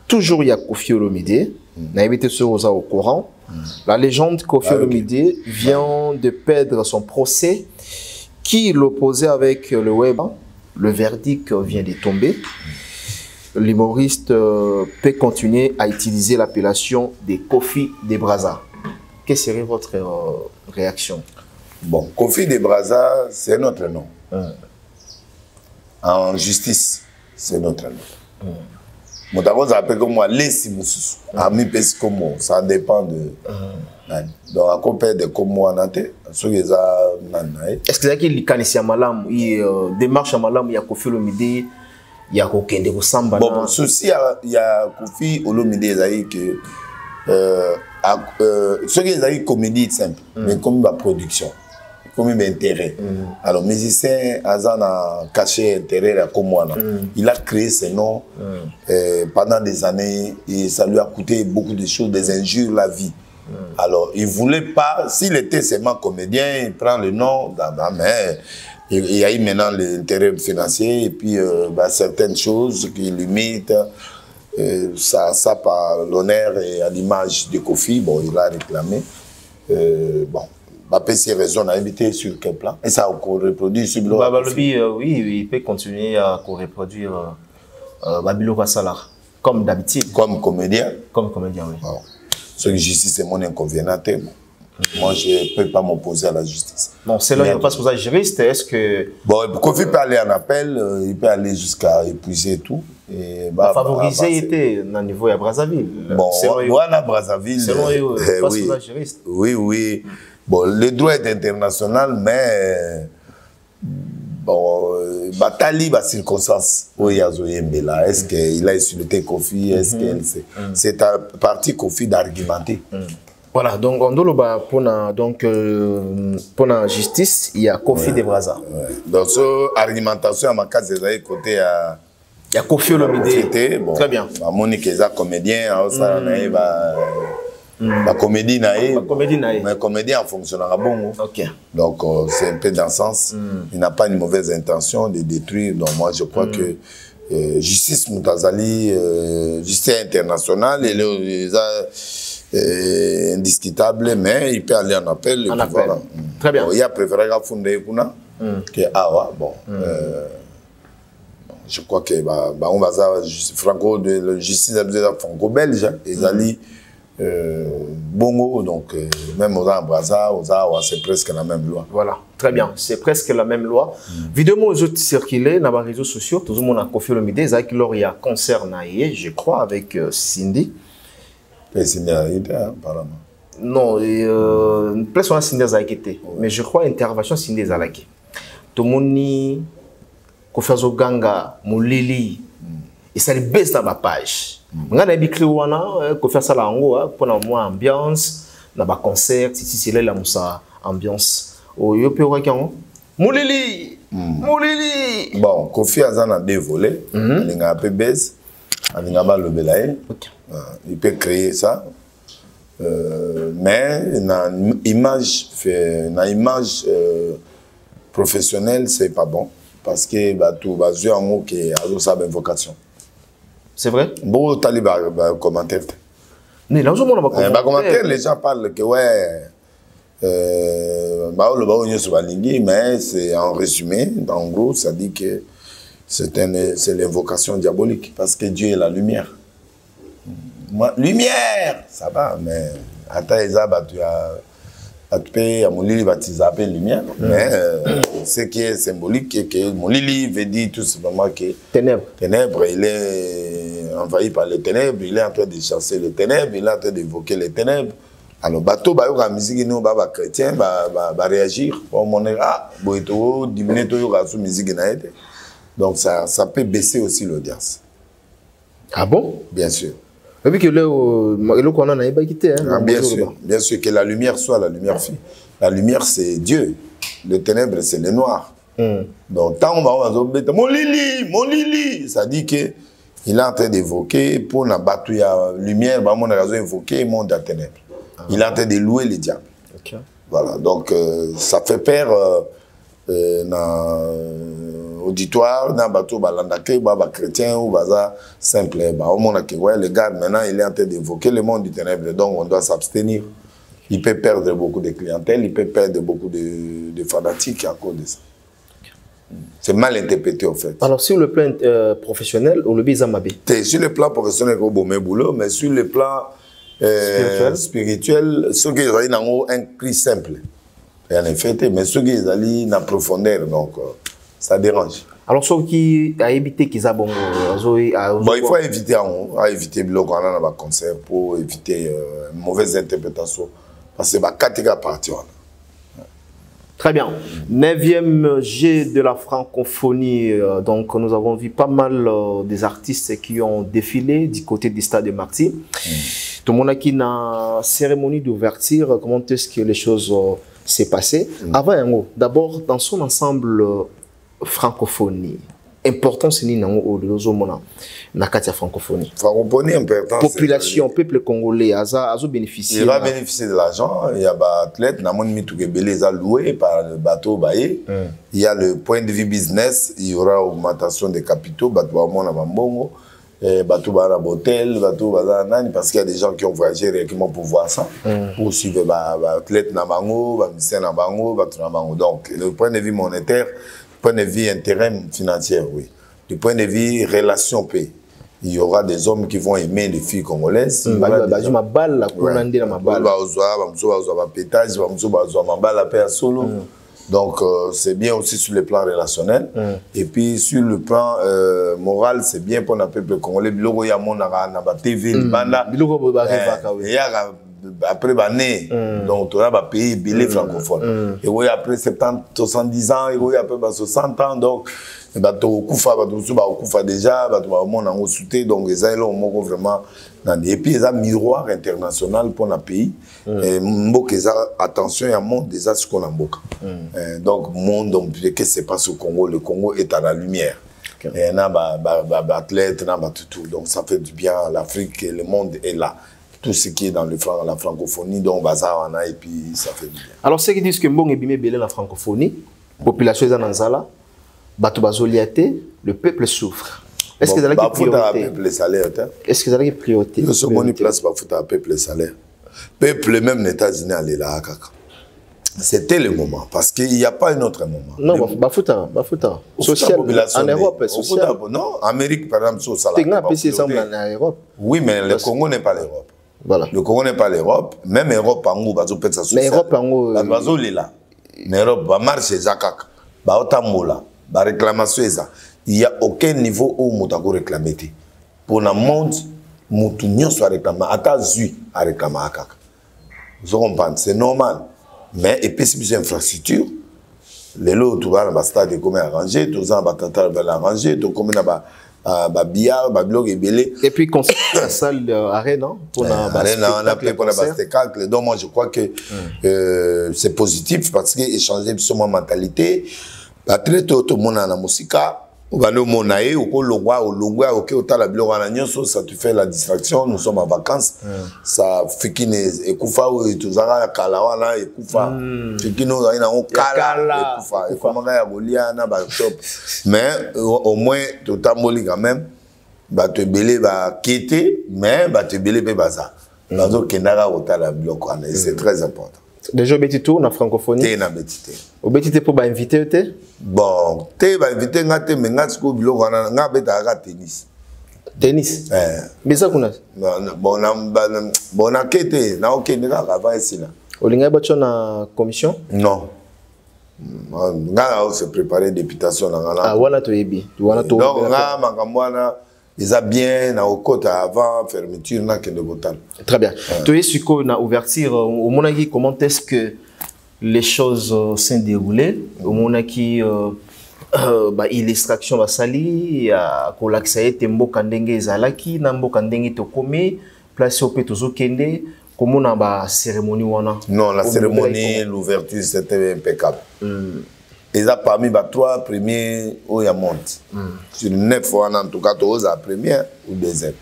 [SPEAKER 8] toujours il y a Koffi Olomide. On a évité ce rosa au courant. La légende Koffi Olomide vient de perdre son procès qui l'opposait avec le web. Le verdict vient de tomber. L'humoriste peut continuer à utiliser l'appellation des Koffi de Brazza. Quelle serait votre réaction?
[SPEAKER 1] Bon, Koffi de Brazza, c'est notre nom. En justice, c'est notre nom. Mon d'abord, ça s'appelle comme moi, les Simoussous. Ami pèse comme moi, ça dépend de. Donc, à côté de comme moi, est-ce que
[SPEAKER 8] c'est qu'il y a malam, démarche à malam, il y a Koffi Olomide, il y a Kokende Samba.
[SPEAKER 1] Bon, souci, il y a Koffi Olomide, il que ce qui est comédie simple, mais comme la production, comme intérêt. Alors, musicien, Azan a caché intérêt comme moi. Il a créé ce nom pendant des années et ça lui a coûté beaucoup de choses, des injures, la vie. Alors, il ne voulait pas, s'il était seulement comédien, il prend le nom, mais il y a eu maintenant l'intérêt financier et puis certaines choses qui limitent ça par l'honneur et à l'image de Kofi. Bon, il a réclamé. Bon. PC raison à éviter sur quel plan? Et ça a reproduit sur le
[SPEAKER 8] oui, il peut continuer à reproduire Babilo Salar, comme d'habitude.
[SPEAKER 1] Comme comédien?
[SPEAKER 8] Comme comédien, oui.
[SPEAKER 1] Bon. Ce que justice, c'est mon inconvénient. Moi, je ne peux pas m'opposer à la justice.
[SPEAKER 8] Bon, c'est là, parce que vous êtes juriste, est-ce que...
[SPEAKER 1] Bon, Kofi peut aller en appel, il peut aller jusqu'à épuiser tout.
[SPEAKER 8] Favoriser était au niveau de Brazzaville.
[SPEAKER 1] Bon, voilà Brazzaville.
[SPEAKER 8] Selon eux, parce que vous êtes juriste.
[SPEAKER 1] Oui, oui. Bon, le droit est international, mais bon, Batali, la circonstance où il y a Zoyembela, est-ce qu'il a insulté Kofi, est-ce qu'elle sait? C'est un parti Kofi d'argumenter.
[SPEAKER 8] Voilà, donc on doit pour la justice, il y a Kofi de Brazza.
[SPEAKER 1] Donc, cette argumentation à ma case, c'est côté à.
[SPEAKER 8] Il y a Kofi Olomide.
[SPEAKER 1] Bon,
[SPEAKER 8] très bien.
[SPEAKER 1] Monique est comédien, la comédie naïve, mais comédien en fonctionnera bon.
[SPEAKER 8] Okay.
[SPEAKER 1] Donc c'est un peu dans ce sens. Il n'a pas une mauvaise intention de détruire. Donc moi je crois que justice Moutazali, justice internationale, elle est indiscutable, mais il peut aller en appel.
[SPEAKER 8] En appel. Voilà. Très bien.
[SPEAKER 1] Bon, il a préféré Fondé Kuna que Awa. Bon. Je crois que on va franco de justice franco-belge, ils allaient Bongo, donc même aux Brazza, aux Awa, c'est presque la même loi.
[SPEAKER 8] Voilà, très bien, c'est presque la même loi. Vidéo aux autres circulé dans les réseaux sociaux, tout le monde a confié le midi, il y a concert naïe, je crois, avec Cindy.
[SPEAKER 1] Et Cindy a été, apparemment.
[SPEAKER 8] Non, presque on a Cindy a été, mais je crois intervention Cindy a été. Tout le monde Kofazo Ganga, Moulili, et ça les baisse dans ma page. Nga na bikli wana ko faire ça là en haut pour la moi ambiance na ba concert si c'est là la musa ambiance o yo pe wa kan Moulili
[SPEAKER 1] bon Kofi azana deux volets linga pe baisse linga ba lobelaye il peut créer ça mais na image professionnelle c'est pas bon parce que bah tout va jouer en haut qui a sa vocation.
[SPEAKER 8] C'est vrai?
[SPEAKER 1] Bon, talibas, commentaire.
[SPEAKER 8] Mais là,
[SPEAKER 1] commentaire, les gens parlent que ouais, mais c'est en résumé, en gros, ça dit que c'est l'invocation diabolique parce que Dieu est la lumière. Lumière, ça va, mais attends, tu as à mon Lili baptisé lumière, mais ce qui est symbolique, c'est que mon Lili veut dire tout simplement que ténèbres, il est envahi par les ténèbres, il est en train de chasser les ténèbres, il est en train d'évoquer les ténèbres. Alors, bateau, la musique, nous, chrétien, va réagir. On est là, diminuer la musique. Donc, ça peut baisser aussi l'audience.
[SPEAKER 8] Ah bon?
[SPEAKER 1] Bien sûr.
[SPEAKER 8] Bien
[SPEAKER 1] sûr, que la lumière soit la lumière fille. La lumière, c'est Dieu. Le ténèbre, c'est le noir. Donc, tant on va dire, mon Lili, ça dit qu'il est en train d'évoquer, pour la lumière, on a évoqué le monde de la ténèbre. Il est en train de louer les diables. Okay. Voilà, donc ça fait peur dans auditoire, dans bateau balandake, chrétien ou baza simple. Le gars maintenant il est en train d'évoquer le monde du ténèbre, donc on doit s'abstenir. Il peut perdre beaucoup de clientèle, il peut perdre beaucoup de fanatiques à cause de ça. C'est mal interprété en fait.
[SPEAKER 8] Alors sur le plan professionnel, on le bise à Mabé.
[SPEAKER 1] Sur le plan professionnel, on a boulot, mais sur le plan spirituel, ceux qui ont un cri simple. Et en effet, mais ceux qui ont en profondeur, donc ça dérange.
[SPEAKER 8] Alors ceux qui ont évité qu'ils aient bon,
[SPEAKER 1] il faut éviter le concert pour éviter une mauvaise interprétation. Parce que c'est 4 parties.
[SPEAKER 8] Très bien. 9e G de la francophonie. Donc, nous avons vu pas mal des artistes qui ont défilé du côté du Stade de Martyrs. Tout le monde a qui une cérémonie d'ouverture. Comment est-ce que les choses s'est passées? Avant, d'abord, dans son ensemble francophonie, importance ni nango ozomona na kati ya francophonie.
[SPEAKER 1] Francophonie importance.
[SPEAKER 8] Population, peuple congolais azo bénéficier.
[SPEAKER 1] Il va bénéficier de l'argent. Il y a des athlètes, namoni mitougebele za loué par le bateau baye. Il y a le point de vue business, il y aura augmentation des capitaux, bateau na bambongo, bateau ba na hôtel, bateau ba nani parce qu'il y a des gens qui ont voyagé régulièrement pour voir ça, pour suivre athlètes na bango, ba musicien na bango, bateau na bango. Donc le point de vue monétaire, point de vue intérêt financier, oui. Du point de vue relation paix, il y aura des hommes qui vont aimer les filles congolaises. Donc c'est bien aussi sur le plan relationnel. Et puis sur le plan moral, c'est bien pour le peuple congolais. TV, après bané donc on a un pays belé francophone et oui après 70 70 ans et oui après 60 ans donc bato kufa déjà bato ba monde en sauté donc ils ont vraiment et puis ils ont miroir international pour le pays et mboka attention il y a monde déjà ce qu'on a mboka donc monde donc que c'est pas au Congo, le Congo est à la lumière et on a athlètes tout donc ça fait du bien à l'Afrique et le monde est là. Tout ce qui est dans la francophonie, donc bazar on a et puis ça fait du bien.
[SPEAKER 8] Alors ceux qui disent que bon ebimé belé la francophonie, population est en Zala, bato bazoliaté, le peuple souffre. Est-ce que vous avez une priorité? Est-ce que vous avez une priorité?
[SPEAKER 1] Nous sommes en place pour foutre un peuple salaire. Peuple même les États-Unis aller là. C'était le moment parce qu'il n'y a pas un autre moment.
[SPEAKER 8] Non, bafouta. Social en Europe, social.
[SPEAKER 1] Non, Amérique par exemple sur ça.
[SPEAKER 8] En Europe.
[SPEAKER 1] Oui, mais le Congo n'est pas l'Europe.
[SPEAKER 8] Voilà.
[SPEAKER 1] Le Congo n'est pas l'Europe, même Europe en haut, bazo peut ça social.
[SPEAKER 8] Mais Europe en haut,
[SPEAKER 1] bazo lila. L'Europe va marcher zakak. Ba otamola, ba réclamation ça. Il y a aucun niveau où mutako réclamer. Pour le monde, mutunyo soit réclamé, ata zui à réclamer akak. Vous comprenez, c'est normal. Mais et puis c'est une infrastructure. Les lots tout va dans stade comme arrangé, tout ça va tenter de l'arranger, tout comme na ba billard, ba blog et belé.
[SPEAKER 8] Et puis construire la salle arène pour
[SPEAKER 1] on a pris pour la spectacle. Donc moi je crois que c'est positif parce que échanger sur ma mentalité. Ba très tôt tout le monde a la musique. Ou va le monae ou ko longwa ok au tala bilo wana nyonso ça te fait la distraction. Nous sommes en vacances. Ça fikine ekufa ou tuzanga kala wana ekufa fikino ina on kala ekufa ekomanga ya bolia na ba top mais au moins tout tamboli quand même ba te belé ba kete mais ba te belé pe baza bazo kendara au tala bilo wana c'est très important.
[SPEAKER 8] Déjà petit tour na francophonie.
[SPEAKER 1] Té na betité.
[SPEAKER 8] Au betité pour ba inviter té.
[SPEAKER 1] Bon, té ba inviter ngate mais ngate ko bilo wana nga beta ga tennis.
[SPEAKER 8] Tennis. Mais ça kuna.
[SPEAKER 1] Bon na kete na OK ndika avant ici là.
[SPEAKER 8] Olinga bacho na commission?
[SPEAKER 1] Non. Nga on se préparer députation na ngala.
[SPEAKER 8] Ah wana to yebi. Wana to.
[SPEAKER 1] Donc nga makamwana ils a bien na okota avant fermeture na kende botal.
[SPEAKER 8] Très bien. Tu es sur na ouverture au monaki comment est-ce que les choses s'est déroulées au monaki ba illustration ba sali ya ko laksaye tembo kandenge ezalaki na mboka ndenge to komi place au petozo kende comment na ba cérémonie wana.
[SPEAKER 1] Non, la cérémonie l'ouverture c'était impeccable. Ils ont parmi les 3 premiers où il y a monte. Sur 9 en tout cas, tous la première ou deuxième.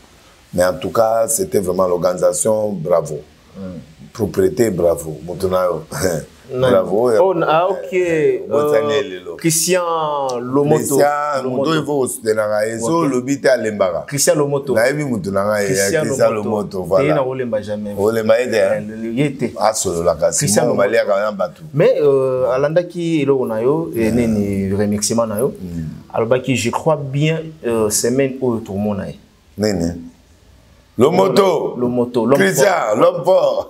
[SPEAKER 1] Mais en tout cas, c'était vraiment l'organisation, bravo. Propriété, bravo. Bravo.
[SPEAKER 8] Oh, ah, ok. Christian Lomoto.
[SPEAKER 1] Christian Lomoto.
[SPEAKER 8] Christian Lomoto.
[SPEAKER 1] Christian Lomoto. Voilà.
[SPEAKER 8] Mais Alandaki Elonayo et Neni remerciement nayo. Albaki je crois bien semaine au tour monaï.
[SPEAKER 1] Nene. Lomoto. Christian, l'homme fort.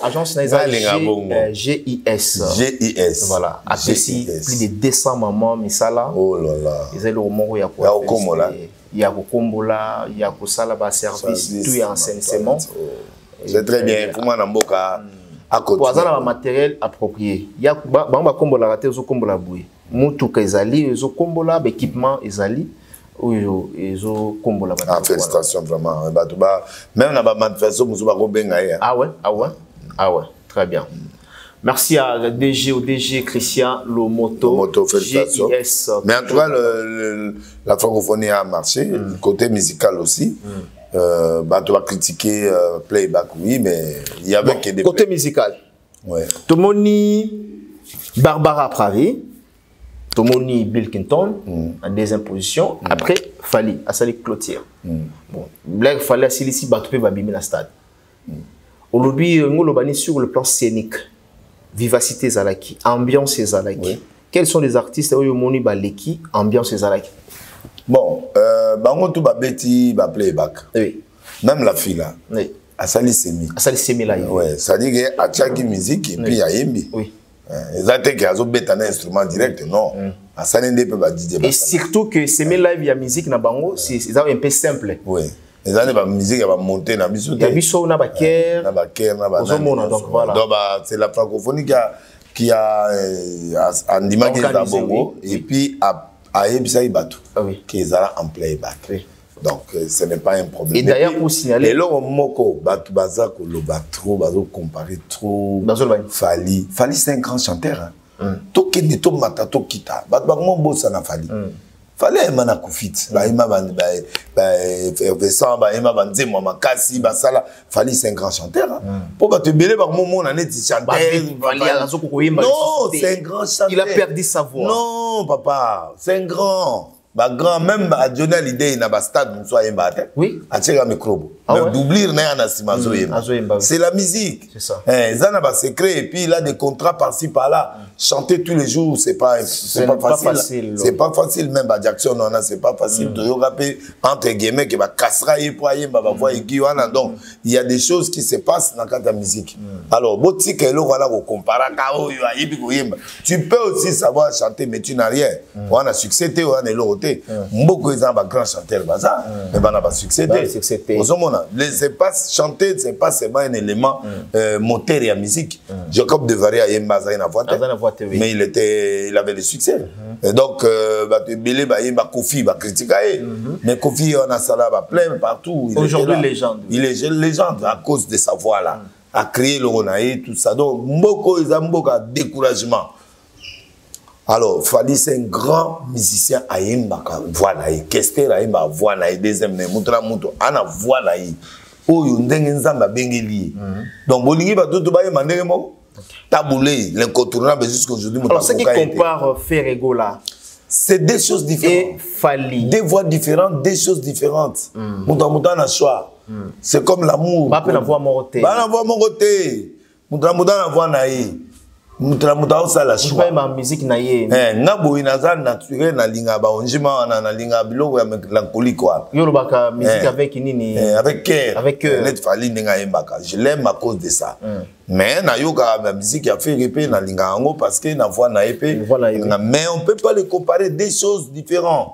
[SPEAKER 8] Agence Naïsa GIS.
[SPEAKER 1] GIS.
[SPEAKER 8] Voilà. Après plus de 200 mamans, Misala.
[SPEAKER 1] Oh là là.
[SPEAKER 8] Ils ont le moment où il y a quoi. Il y a Kombola, il y a Kosala, service, tout est en saignement.
[SPEAKER 1] C'est très bien. Pour moi, Namboka, à côté.
[SPEAKER 8] Pour avoir un matériel approprié. Il y a Kombola, raté, ils ont Kombola boué. Moutouk, ils ont Kombola, équipement, ils oui, ils ont Kombola.
[SPEAKER 1] Ah, félicitations vraiment. Même dans la manifestation, nous avons bien.
[SPEAKER 8] Ah ouais, très bien. Merci à au DG Christian Lomoto.
[SPEAKER 1] Félicitations. Mais en tout cas, la francophonie a marché, côté musical aussi. Tu vas critiquer playback, oui, mais il y avait que des...
[SPEAKER 8] Côté musical.
[SPEAKER 1] Ouais.
[SPEAKER 8] Tomoni Barbara Pravi, Tomoni Bill Clinton en deuxième position. Après, Fali, à Sali Cloutier. Bon, là, il fallait assis ici, Batoupe va bimer la stade. Aujourd'hui, on sur le plan scénique. Vivacité Zalaki, ambiance Zalaki. Oui. Quels sont les artistes où Moni Baleki, ambiance Zalaki?
[SPEAKER 1] Bon, bango tout babeti ba playback. Oui. Même la fille là. Oui. Asali Semi. Asali Semi là. Ouais, ça dit que achaki musique et puis yembi. Oui. Exactement que azo beta un instrument direct non. Asali ndé peut ba DJ.
[SPEAKER 8] Et surtout que Semi live ya musique na bango, c'est un peu simple.
[SPEAKER 1] Oui. Les années de musique va monter na biso.
[SPEAKER 8] Na biso na ba ker.
[SPEAKER 1] Na ba ker na ba.
[SPEAKER 8] Donc voilà.
[SPEAKER 1] Donc c'est la francophonie qui a andima qui est bongo et puis a ebisa ibatu qui est en playback. Oui. Donc ce n'est pas un problème.
[SPEAKER 8] Et d'ailleurs pour signaler
[SPEAKER 1] les longs moko batu baza ko loba trop bazo comparer trop. Fali 5 grands chanteurs hein. Tokende to matato kita. Batu bango bossa na Fali. Fallait mana kufit ba ima ba effervescent ba ima ba nzemwa makasi ba sala Fali 5 grands chanteurs pour ba te belé ba moment na net chanteur non c'est un grand chanteur
[SPEAKER 8] il a perdu sa voix
[SPEAKER 1] non papa c'est un grand ba grand même ba Johnny l'idée na ba stade nous yemba te
[SPEAKER 8] oui
[SPEAKER 1] atira micro mais doublir na na simazo yemba c'est la musique
[SPEAKER 8] c'est ça
[SPEAKER 1] zana ba secret et puis il a des contrats par-ci par-là chanter tous les jours c'est pas facile c'est pas facile même ba Jackson on a c'est pas facile de rapper entre guillemets que ba kasra et poyer ba voix qui wana donc il y a des choses qui se passent dans la musique alors boti que lo voilà ko comparer ka o yo ayibi ko yemba tu peux aussi savoir chanter mais tu n'as rien on a succès te on est l'autre beaucoup de grands chanteurs baza mais on n'a pas succès c'est pas chanter c'est pas seulement un élément moteur et à musique Jacob de Varia a une voix mais il avait le succès et donc Belé Kofi critiquer mais Kofi on a ça là plein partout
[SPEAKER 8] aujourd'hui légende
[SPEAKER 1] il est légende à cause de sa voix là à créer le Ronaï tout ça donc beaucoup ils ont beaucoup de découragement. Alors, Fali, c'est un grand musicien à Yembaka, voilà, Kester à Yemba, voilà, deuxième, Moutra Mouto, Ana, voilà, oh, Yundengenzamba Bengeli. Donc, Bolingi va tout bailler, Mandemo, taboulé, l'incontournable jusqu'aujourd'hui.
[SPEAKER 8] Alors, ce qui compare Ferrego là,
[SPEAKER 1] c'est des choses différentes.
[SPEAKER 8] Et Fali.
[SPEAKER 1] Des voix différentes, des choses différentes. Moutra Mouta n'a choix. C'est comme l'amour.
[SPEAKER 8] Pas la voix moroté.
[SPEAKER 1] Pas la voix moroté. Moutra Mouta n'a voix naïe. Mutra ça la choix.
[SPEAKER 8] Ma musique naïe.
[SPEAKER 1] Ngabo inaza naturel na linga ba onjima na linga biloko ya mélancolique quoi.
[SPEAKER 8] Yo lobaka musique avec nini?
[SPEAKER 1] Avec cœur. Avec cœur. Net Fali ninga yembaka. Je l'aime à cause de ça. Mais na yoka la musique a fait répéter na linga ngo parce que na voix na épée. Mais on peut pas les comparer des choses différentes.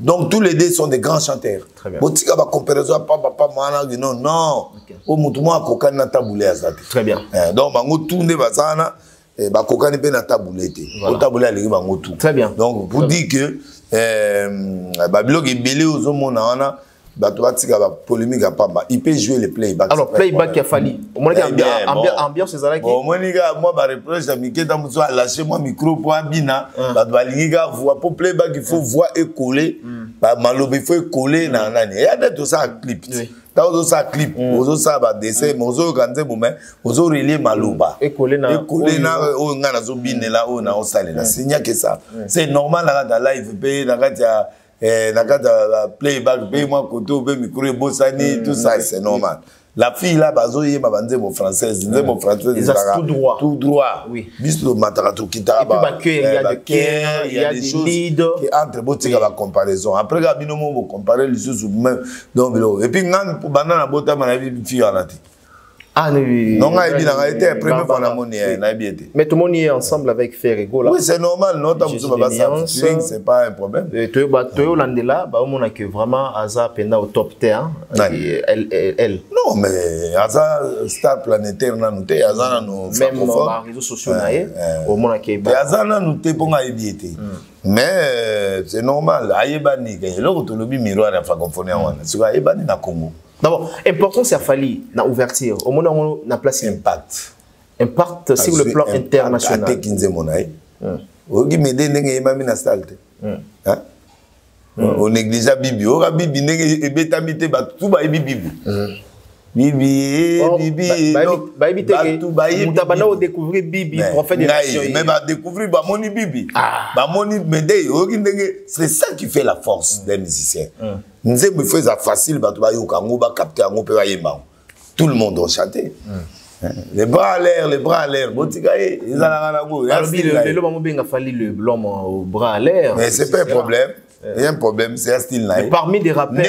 [SPEAKER 1] Donc tous les deux sont des grands chanteurs.
[SPEAKER 8] Très bien.
[SPEAKER 1] Botika ba comparaison papa mana non. O mutumwa kokani na taboulé azate.
[SPEAKER 8] Très bien.
[SPEAKER 1] Donc bango tourner bazana ba kokani pe na taboulé te. O taboulé ali bango tout.
[SPEAKER 8] Très bien.
[SPEAKER 1] Donc pour dire que ba biloko ebelé ozomona wana bato batika ba polémique à pamba. Il peut jouer le playback.
[SPEAKER 8] Alors playback qui a fallu. Au moins ambiance ezalaki.
[SPEAKER 1] Bon moi moi ba reproche à Miketa Mousso a lâché moi micro pour abina. Ba balinga voix pour playback il faut voix écoller. Ba malobe il faut écoller na nani. Il y a des ça clip. Dans ça clip, ozo ça ba dessin, ozo kanze boumé, ozo relier maloba.
[SPEAKER 8] Écoller na
[SPEAKER 1] o ngana zo bine là o na o sale là. C'est nia que ça. C'est normal là live payer na kata playback payer moi koto be micro bossani tout ça c'est normal. La fille là bazo yé ma banze mo française, nze mo française
[SPEAKER 8] tout droit.
[SPEAKER 1] Tout droit.
[SPEAKER 8] Oui.
[SPEAKER 1] Bisto matarato kita ba.
[SPEAKER 8] Il y a des cœurs, il y a des choses qui
[SPEAKER 1] entre botika la comparaison. Après ga binomo mo comparer les choses même donc et puis ngane pour banana bota na fille en ati.
[SPEAKER 8] Ah oui.
[SPEAKER 1] Non, on a été première fois dans mon été.
[SPEAKER 8] Mais tout le monde est ensemble avec Ferrego là.
[SPEAKER 1] Oui, c'est normal, non, c'est pas un problème.
[SPEAKER 8] Tu es là, on a que vraiment Aza Penda au top 10. Elle.
[SPEAKER 1] Non, mais Aza star planétaire n'a noté, Aza n'a nous
[SPEAKER 8] même les réseaux sociaux au monde a que
[SPEAKER 1] Aza n'a noté pour nga été. Mais c'est normal, Ayebani, il y a l'autonomie miroir à francophonie wana. C'est Ayebani na Congo.
[SPEAKER 8] D'abord, important c'est à Fali na ouverture. Au moment où on a placé
[SPEAKER 1] impact.
[SPEAKER 8] Impact sur le plan international.
[SPEAKER 1] On néglige Bibi. Bibi
[SPEAKER 8] découvrir Bibi, prophète de nation.
[SPEAKER 1] Mais découvrir Bibi. C'est ça qui fait la force des musiciens. Nous avons fait ça facile, tout le monde a chanté. Les bras à l'air, les bras à l'air.
[SPEAKER 8] L'homme au bras à l'air.
[SPEAKER 1] Mais c'est pas un problème. Il y a un problème, c'est un style là.
[SPEAKER 8] Parmi des rappeurs.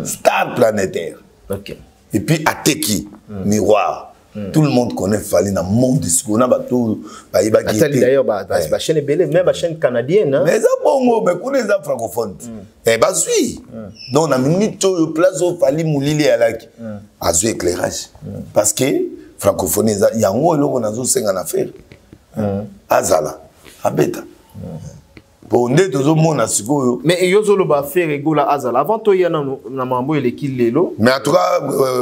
[SPEAKER 1] Star planétaire.
[SPEAKER 8] Ok.
[SPEAKER 1] Et puis Ateki, Miroir. Tout le monde connaît Fally dans le monde du discours.
[SPEAKER 8] D'ailleurs, la chaîne est belle, même la chaîne canadienne.
[SPEAKER 1] Mais ça, bon, mais qu'on est francophone. Eh bien, oui. Donc, on a mis place où Fally Moulili à l'Aki. À ce éclairage. Parce que francophonie, il y a un mot où on a 5 en affaire. Azala, Abeta. Mais
[SPEAKER 8] Yozolo va faire rigoler Azala. Avant toi, il y a un mambo et Lelo.
[SPEAKER 1] Mais en tout cas,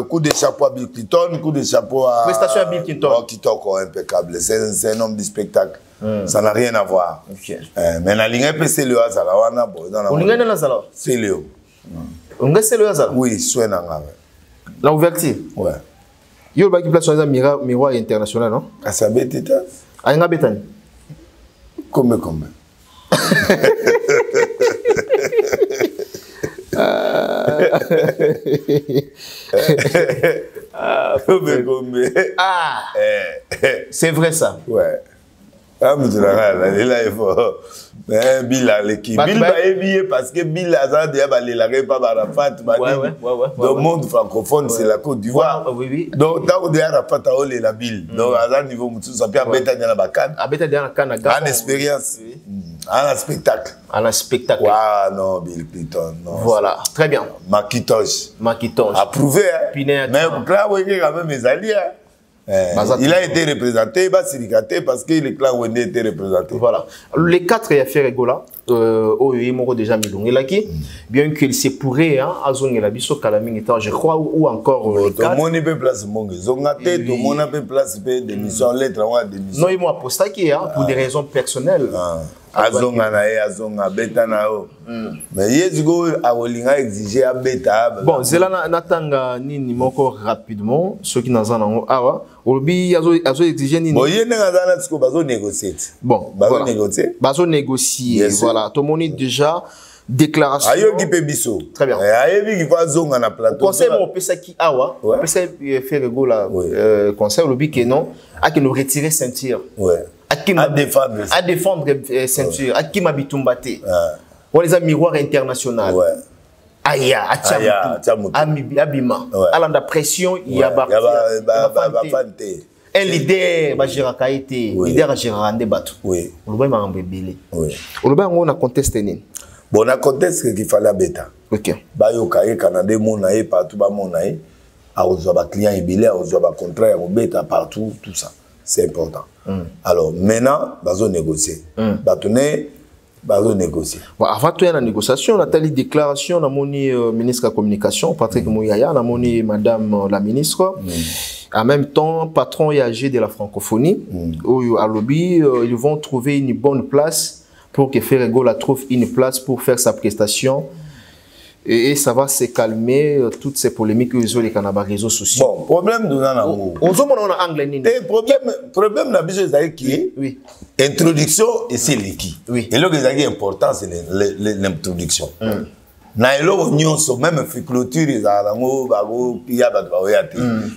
[SPEAKER 1] coup de chapeau à Bill Clinton, coup de chapeau à.
[SPEAKER 8] Prestation à Bill Clinton.
[SPEAKER 1] Kitoko, impeccable. C'est un homme du spectacle. Ça n'a rien à voir. Mais la ligne c'est le Azala.
[SPEAKER 8] On est dans Azala.
[SPEAKER 1] C'est le.
[SPEAKER 8] On est le Azala.
[SPEAKER 1] Oui, soit dans
[SPEAKER 8] la ouverture.
[SPEAKER 1] Ouais.
[SPEAKER 8] Il y a une place sur un miroir international, non?
[SPEAKER 1] À sa bête,
[SPEAKER 8] à une abétane.
[SPEAKER 1] Combien?
[SPEAKER 8] C'est vrai ça.
[SPEAKER 1] Ouais. Ah, mais là, il faut. Bill a l'équipe. Bill va habiller parce que Bill a déjà balayé pas Arafat. Dans le monde francophone, c'est la Côte d'Ivoire. Donc, tant que Arafat a olé la Bill. Donc, à un niveau, ça peut être dans la bacane. En expérience. En spectacle.
[SPEAKER 8] En spectacle.
[SPEAKER 1] Ah non, Bill Clinton.
[SPEAKER 8] Voilà, très bien.
[SPEAKER 1] Macintosh.
[SPEAKER 8] Approuvé.
[SPEAKER 1] Mais là, vous voyez quand même mes alliés. Il a été représenté, parce que le clan Wende était représenté.
[SPEAKER 8] Voilà. Les 4 affaires Egola, déjà mis bien qu'il se pourrait, je crois, ou encore les 4.
[SPEAKER 1] Tout le monde peut placer mon Zongate, tout le monde peut placer des missions, lettres, des missions.
[SPEAKER 8] Non, ils m'ont apostaqué pour des raisons personnelles.
[SPEAKER 1] Azonga beta nao. Mais yezigo awolinga exiger a beta.
[SPEAKER 8] Bon, zela natanga nini moko rapidement ceux qui nazana awa obi azo exiger nini.
[SPEAKER 1] Bon yene ngazana tiko bazo négocier.
[SPEAKER 8] Bon,
[SPEAKER 1] bazo négocier.
[SPEAKER 8] Bazo négocier, voilà. Tout le monde déjà déclaration.
[SPEAKER 1] Ayo ki pe biso.
[SPEAKER 8] Très bien.
[SPEAKER 1] Ayebi ki fa zonga na plateau.
[SPEAKER 8] Conseil mon pesa ki awa, pesa faire gola conseil lobi que non, a que nous retirer ceinture.
[SPEAKER 1] Ouais. À défendre ceinture, à qui m'habitumbate. On les a miroir international. Aya, Abima. Alors la pression, il y a un leader, Bajira Kaite, leader Gérard Ndebatou. Oui. On va m'embêter. Oui. On a contesté. Bon, on a contesté qu'il fallait bêta.
[SPEAKER 8] Ok.
[SPEAKER 1] Bayoka, Canada, Monaï, partout, Monaï. À aux clients et à aux contrats, à bêta partout, tout ça. C'est important. Alors maintenant, bazo négocier. Bazo négocier.
[SPEAKER 8] Avant tout, il y a une négociation. On a telle déclaration, on a mon ministre de la Communication, Patrick Mouyaya, on a mon madame la ministre. En même temps, patron et âgé de la francophonie, à lobby, ils vont trouver une bonne place pour que Ferregola trouve une place pour faire sa prestation. Et ça va se calmer, toutes ces polémiques que les réseaux sociaux.
[SPEAKER 1] Bon, problème de nous.
[SPEAKER 8] On a anglais.
[SPEAKER 1] Problème n'a besoin qui est introduction et c'est liquide. Et là, ce qui est important, c'est l'introduction. Na elo nyonso même clôture za lango bago pia ba bayate.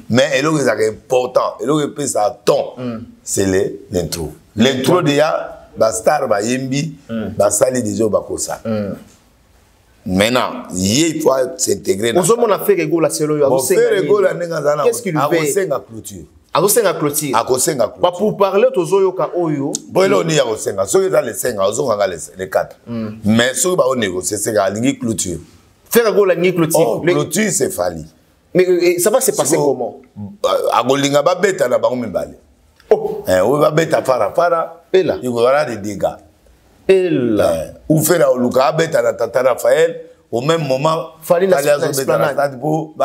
[SPEAKER 1] Mais elo est important, elo que ça ton, c'est l'intro. L'intro déjà ba star ba yembi, ba sali déjà ba kosa. Maintenant, il faut s'intégrer.
[SPEAKER 8] On a fait Regola selo yo. Qu'est-ce qu'il fait? Akosenga clôture.
[SPEAKER 1] Akosenga clôture.
[SPEAKER 8] Pas pour parler tozoyoka oyo.
[SPEAKER 1] Boilo ni akosenga. Ceux qui dans les 5 azonga les 4. Mais ceux qui va négocier c'est la ligne clôture.
[SPEAKER 8] Faire Regola ni clôture.
[SPEAKER 1] Clôture c'est Fally.
[SPEAKER 8] Mais ça va se passer comment?
[SPEAKER 1] Agolinga ba beta na bango mibale. Oh. On va beta fara.
[SPEAKER 8] Et là.
[SPEAKER 1] Il y aura des dégâts.
[SPEAKER 8] Et là.
[SPEAKER 1] Ou faire au Luka beta na Tata Raphaël, au même moment
[SPEAKER 8] fallait
[SPEAKER 1] la stade pour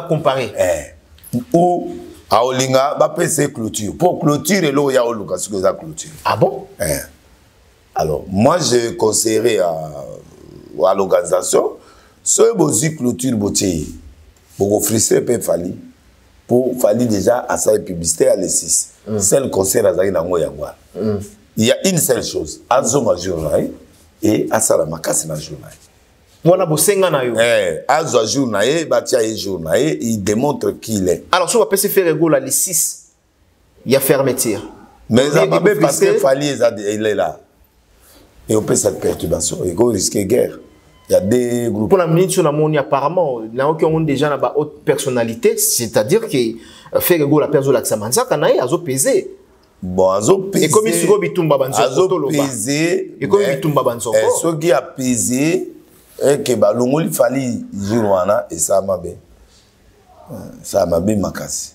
[SPEAKER 8] comparer
[SPEAKER 1] ou à Olinga va passer clôture pour clôture et là il y a Oluka sur la clôture.
[SPEAKER 8] Ah bon?
[SPEAKER 1] Alors moi je conseillerais à l'organisation ce bozi clôture botier pour offrir peu fali pour fali déjà à sa publicité à les 6 c'est le conseil à Zaïna Moyangwa. Il y a une seule chose à Zoma journal et à Salamakasi na journal.
[SPEAKER 8] Voilà bosenga na yo.
[SPEAKER 1] À Zoma journal batia journal il démontre qu'il est.
[SPEAKER 8] Alors si on peut se faire rigoler les 6 il y a fermeture.
[SPEAKER 1] Mais ça va pas parce que fali il est là. Et on peut cette perturbation il faut risquer guerre. Il y a des groupes. Pour
[SPEAKER 8] la minute sur la monnaie, apparemment, là où on a déjà une haute personnalité, c'est-à-dire que fait que la personne qui s'amanza, quand il a pesé.
[SPEAKER 1] Bon, azo pesé.
[SPEAKER 8] Et comme il se gobi tumba banzo.
[SPEAKER 1] Azo pesé.
[SPEAKER 8] Et comme il tumba banzo.
[SPEAKER 1] Ce qui a pesé, et que bah l'ongoli fali jirwana et ça m'a bien. Ça m'a bien makasi.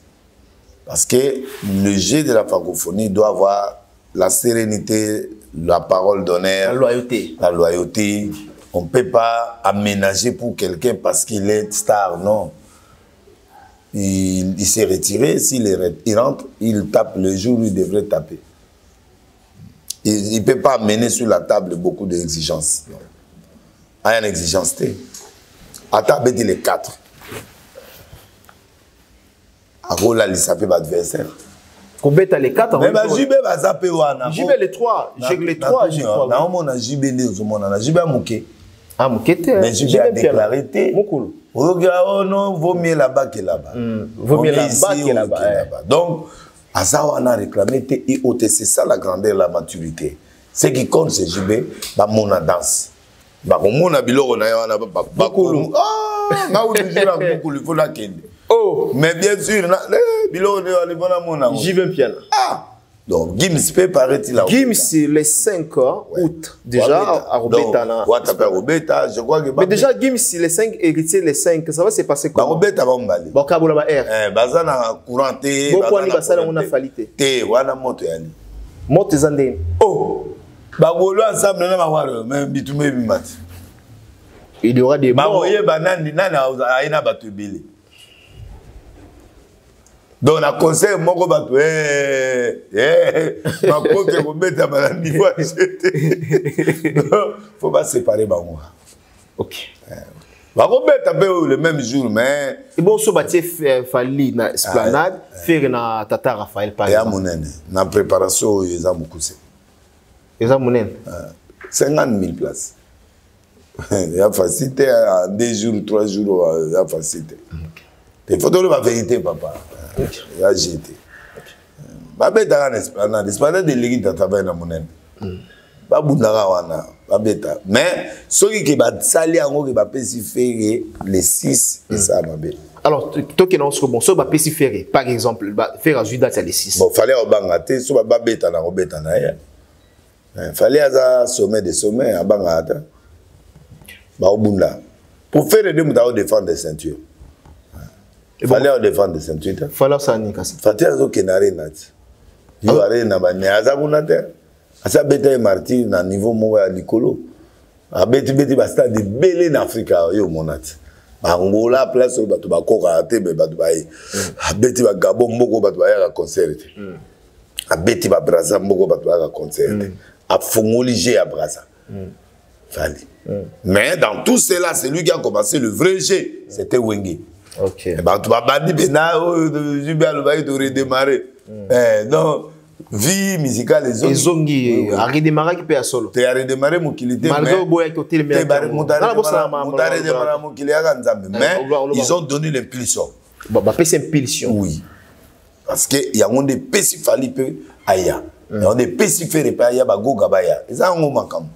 [SPEAKER 1] Parce que le jeu de la francophonie doit avoir la sérénité, la parole d'honneur,
[SPEAKER 8] la loyauté.
[SPEAKER 1] La loyauté. On ne peut pas aménager pour quelqu'un parce qu'il est star, non. Il s'est retiré, s'il rentre, il tape le jour où il devrait taper. Il ne peut pas amener sur la table beaucoup d'exigences. Il y a une exigence. À table, il est 4. À Rola, il s'appelle l'adversaire.
[SPEAKER 8] Combien t'as les 4?
[SPEAKER 1] Mais JB va zapper wana.
[SPEAKER 8] JB les 3. J'ai les 3. J'ai
[SPEAKER 1] quoi? Non, on a JB les hommes, on a JB Mouké.
[SPEAKER 8] Ah, Mouké,
[SPEAKER 1] mais JB a déclaré. Oh non, vaut mieux là-bas que là-bas.
[SPEAKER 8] Vaut mieux là-bas que là-bas.
[SPEAKER 1] Donc, Azawana a réclamé et c'est ça la grandeur, la maturité. Ce qui compte, c'est JB, bah mon danse. Bah mon abilo on a bah koulou. Ah, na ou déjà la koulou, faut la kende.
[SPEAKER 8] Oh,
[SPEAKER 1] mais bien sûr, bilo on est bon à mon
[SPEAKER 8] JB piano.
[SPEAKER 1] Ah. Donc, Gims peut paraître là.
[SPEAKER 8] Gims, c'est le 5 août. Déjà, à Robeta.
[SPEAKER 1] Je crois que.
[SPEAKER 8] Mais déjà, Gims, le 5 héritier, le 5, ça va se passer comment?
[SPEAKER 1] Robeta va m'aller.
[SPEAKER 8] Bon, Kaboula va air.
[SPEAKER 1] Bazana couranté.
[SPEAKER 8] Bon, quoi, Basala, on a falité.
[SPEAKER 1] Té, wana moto yani.
[SPEAKER 8] Moto zandé.
[SPEAKER 1] Oh! Bagolo ensemble, on va voir, même bitume bimat.
[SPEAKER 8] Il y aura des morts.
[SPEAKER 1] Bagoye, banani, nana, aïna batubili. Donc, on a conseillé mon combat. Ma pauvre Robeta m'a dit, il ne faut pas séparer Bangoua.
[SPEAKER 8] Ok.
[SPEAKER 1] Robeta le même jour, mais.
[SPEAKER 8] Et bon, ce bâti Fali na esplanade, faire na Tata Raphaël par exemple.
[SPEAKER 1] Il y a mon na préparation, il y a beaucoup.
[SPEAKER 8] Il y a mon
[SPEAKER 1] 50 000 places. Il y a facilité, 2 jours, 3 jours, il y a facilité. Il faut donner la vérité, papa. Il a jeté. Babé dans l'esplanade, l'esplanade de l'église de travail dans mon aide. Babundara wana, babeta. Mais ceux qui va salir en haut qui va péciférer les 6 et ça mabé.
[SPEAKER 8] Alors, toi qui n'en bon, ça va péciférer. Par exemple, faire à Judas à les 6.
[SPEAKER 1] Bon, fallait au bangate, ça va babeta na robeta na ya. Fallait à sommet des sommets à bangate. Ba obunda. Pour faire les deux mutaos défendre des ceintures. Il fallait défendre des ceintures.
[SPEAKER 8] Il fallait ça nikasi.
[SPEAKER 1] Fallait à zo kenare nat. Yo arena ba ne azabunate. Asa beta martyr na niveau moya likolo. A beti ba stade de belé en Afrique yo monat. Ba Angola place ba to ba koka te be ba to ba yi. A beti ba Gabon moko ba to ba ya concert. A beti ba Brazza moko ba to ba concert. A fongoli G à Brazza. Fallait. Mais dans tout cela, c'est lui qui a commencé le vrai jeu. C'était Wenge.
[SPEAKER 8] Ok.
[SPEAKER 1] Et bah, tu vas pas dire, Jubé de redémarrer. Non, vie musicale, les autres.
[SPEAKER 8] Et Zongi, a redémarré qui peut à solo.
[SPEAKER 1] Tu as redémarré mon kilité.
[SPEAKER 8] Malgré au bois côté le meilleur.
[SPEAKER 1] Mais ils ont donné l'impulsion.
[SPEAKER 8] Bah, c'est impulsion.
[SPEAKER 1] Oui. Parce qu'il y a des pécifali peu aya. Il y a des péciférés peu aya, bah, go gabaya. Ils ont un makam.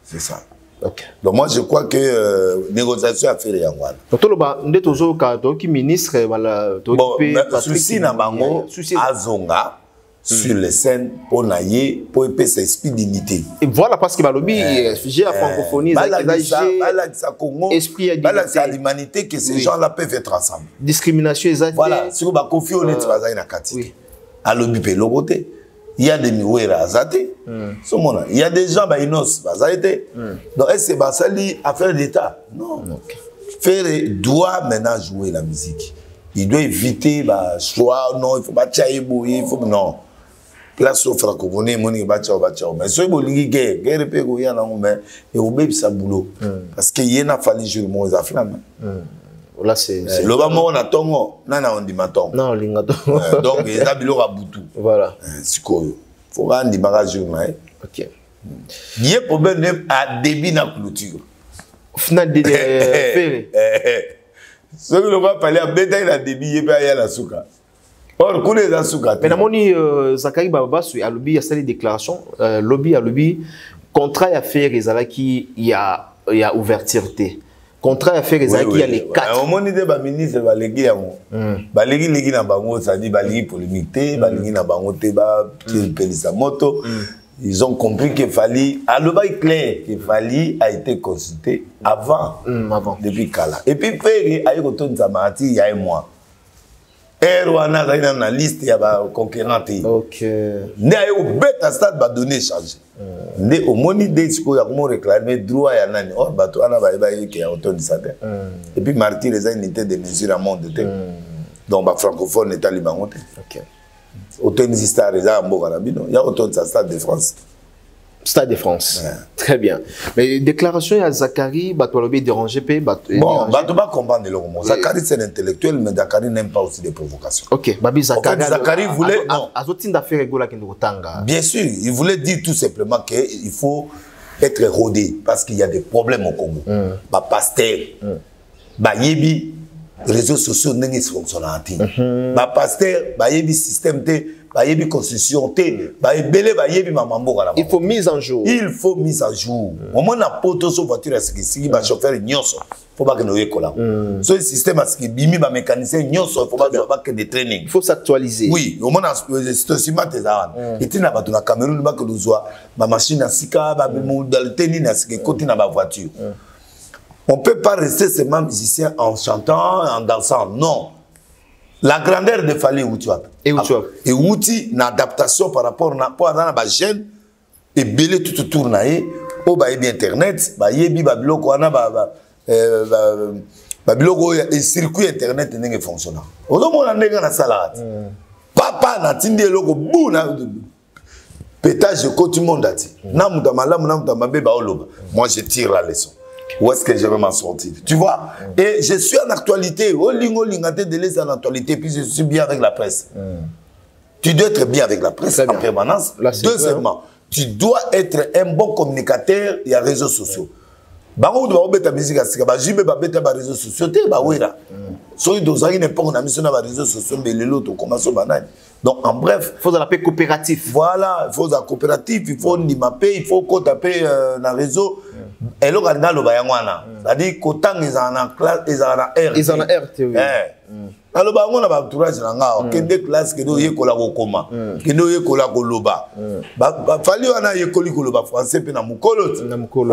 [SPEAKER 1] C'est ça.
[SPEAKER 8] Okay.
[SPEAKER 1] Donc moi je crois que négociation a fait les Yangwan.
[SPEAKER 8] Donc tout le monde, on est toujours qui ministre, voilà,
[SPEAKER 1] occupé. Souci na bango, azonga sur les scènes pour nailler, pour épais esprit d'unité. Et
[SPEAKER 8] voilà parce que balobi, j'ai la francophonie,
[SPEAKER 1] ça Congo, esprit d'humanité que ces gens-là peuvent être ensemble.
[SPEAKER 8] Discrimination exacte.
[SPEAKER 1] Voilà, si vous ba confier on est bazai na kati. À l'obi pe loboté. il y a des miwera azate. Il y a des gens inos azate. Donc est-ce que ça lit affaire d'état? Non. Faire doit maintenant jouer la musique. Il doit éviter choix, non, il faut pas tchaïbou, il faut non. Place au francophone, moni bachao. Mais ce que vous dites, guerre pego ya na mais et au bébé ça boulot. Parce que y en a fallu jour moi za flamme.
[SPEAKER 8] Là c'est
[SPEAKER 1] le bamo on a tongo, nana on dit maton.
[SPEAKER 8] Non, lingato.
[SPEAKER 1] Donc il y a bilo rabutu.
[SPEAKER 8] Voilà.
[SPEAKER 1] Sikoyo. Faut rendre des bagages jour mais.
[SPEAKER 8] OK.
[SPEAKER 1] Il y a problème à débit na clôture.
[SPEAKER 8] Final de faire.
[SPEAKER 1] Ce que l'on va parler à bétail la débit et pas y a la souka. Or, qu'on est dans souka.
[SPEAKER 8] Mais namoni Zakari Baba sur Alobi a fait des déclarations. Lobby Alobi contrat à faire les alaki il y a ouverture. Contrat à faire les alaki il y a les 4.
[SPEAKER 1] Au moment où le ministre va léguer à moi. Va léguer na bango ça dit va léguer polémique, va léguer na bango te ba pelisa moto. Ils ont compris qu'il fallait, à le bail clair, qu'il fallait a été consulté avant, depuis Kala. Et puis, Péré a eu retourné Zamati il y a un mois. Erwana a eu dans la liste, il y a un concurrent.
[SPEAKER 8] Ok.
[SPEAKER 1] Né a eu au bête stade, va donner charge. Né au moni de ce qu'il y a comment réclamer droit à nani. Or, bateau, on a baillé qui a retourné ça. Et puis, Marty, les unités de mesure à monde. Donc, les francophones étaient libres. Ok. Autant il y a autant de Stade de France.
[SPEAKER 8] Stade de France. Ouais. Très bien. Mais déclaration à Zakari, Batoualobi dérangé.
[SPEAKER 1] Bon, Batouba comprend de l'homme. Zakari c'est intellectuel, mais Zakari n'aime pas aussi des provocations.
[SPEAKER 8] Ok, Babi Zakari.
[SPEAKER 1] Zakari voulait.
[SPEAKER 8] Bien
[SPEAKER 1] sûr, il voulait dire tout simplement qu'il faut être rodé parce qu'il y a des problèmes au Congo. Pasteur, Yebi. Réseaux sociaux n'ont fonctionnent pas. Pasteur, yebi système yebi constitution yebi mamambo.
[SPEAKER 8] Il faut mise en jour.
[SPEAKER 1] Il faut mise à jour. Au moins na poto so voiture à ce qui ba chauffeur nyonso. Faut pas que nous écola. So le système à ce qui bimi ba mécanicien nyonso, faut pas que des training.
[SPEAKER 8] Il faut s'actualiser.
[SPEAKER 1] Oui, au moins c'est aussi matezan. Et tu na ba na Cameroun ba que nous soit ba machine à sika ba modalité ni na ce qui côté na ba voiture. On ne peut pas rester seulement musicien en chantant, en dansant. Non. La grandeur de Fali Outiouat. Et Outi, une adaptation par rapport à la chaîne, et belé tout autour naïe, au baïbi internet, baïbi babiloko ana babiloko et circuit internet n'est fonctionnant. Au moment où on a na salade, papa na tindi loko bou na pétage de tout le monde a dit. Na mutamala mutamabé baoloba. Moi je tire la leçon. Où est-ce que je vais m'en sortir? Tu vois? Et je suis en actualité. De en actualité, puis je suis bien avec la presse. Tu dois être bien avec la presse en permanence. Deuxièmement, tu dois être un bon communicateur et à réseaux sociaux. Réseaux sociaux. Donc, en bref,
[SPEAKER 8] il faut appeler coopératif.
[SPEAKER 1] Voilà, il faut un coopératif, il faut l'imapé, il faut taper dans le réseau. Et là, c'est-à-dire qu'ils ont en classe, ils ont en RT.
[SPEAKER 8] Ils ont en RT, oui.
[SPEAKER 1] Alors, on a un entourage qui des classes qui ont école au coma, qui ont école au loba. Il fallait qu'on ait école au loba français, puis dans Moukolo.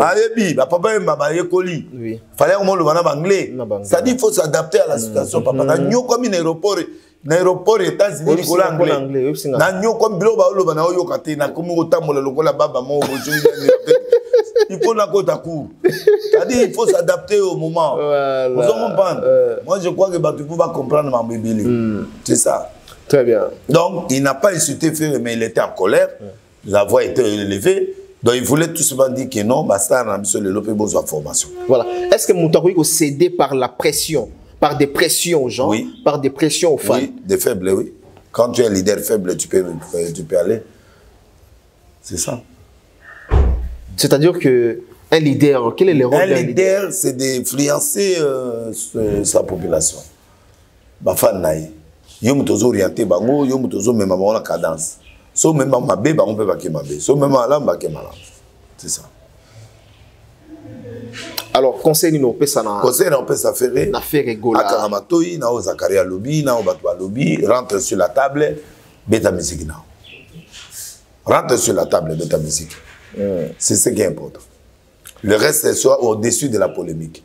[SPEAKER 1] Ayebi, papa et maman école. Il fallait qu'on ait le anglais. C'est-à-dire qu'il faut s'adapter à la situation. Papa, nous comme un aéroport. L'aéroport est États-Unis, anglais. Comme il faut la côte à court. C'est-à-dire il faut s'adapter au moment. Vous comprenez? Moi je crois que tu peux pas comprendre ma bébé. C'est ça.
[SPEAKER 8] Très bien.
[SPEAKER 1] Donc il n'a pas insulté Ferré, mais il était en colère. La voix était élevée. Donc il voulait tout simplement dire que non, basta on a besoin de besoin de formation.
[SPEAKER 8] Voilà. Est-ce que Moutaroui est cédé par la pression? Par des pressions aux gens, oui. Par des pressions aux fans.
[SPEAKER 1] Oui, des faibles, oui. Quand tu es un leader faible, tu peux aller. C'est ça.
[SPEAKER 8] C'est-à-dire qu'un leader, quel est le rôle d'un
[SPEAKER 1] leader? C'est d'influencer sa population. Bafan naï. Yom tozo orienté bango, yom tozo même la cadence. So même ma bé, on peut pas que ma bé. So même ma lame, que ma lame. C'est ça.
[SPEAKER 8] Alors, conseil nous peut ça
[SPEAKER 1] faire.
[SPEAKER 8] Na faire rigoler.
[SPEAKER 1] Akaramatoyi, na Zakaria lobby, na Batwa lobby, rentre sur la table, bêta musique na. Rentre sur la table, bêta musique. C'est ce qui est important. Le reste, c'est soit au-dessus de la polémique.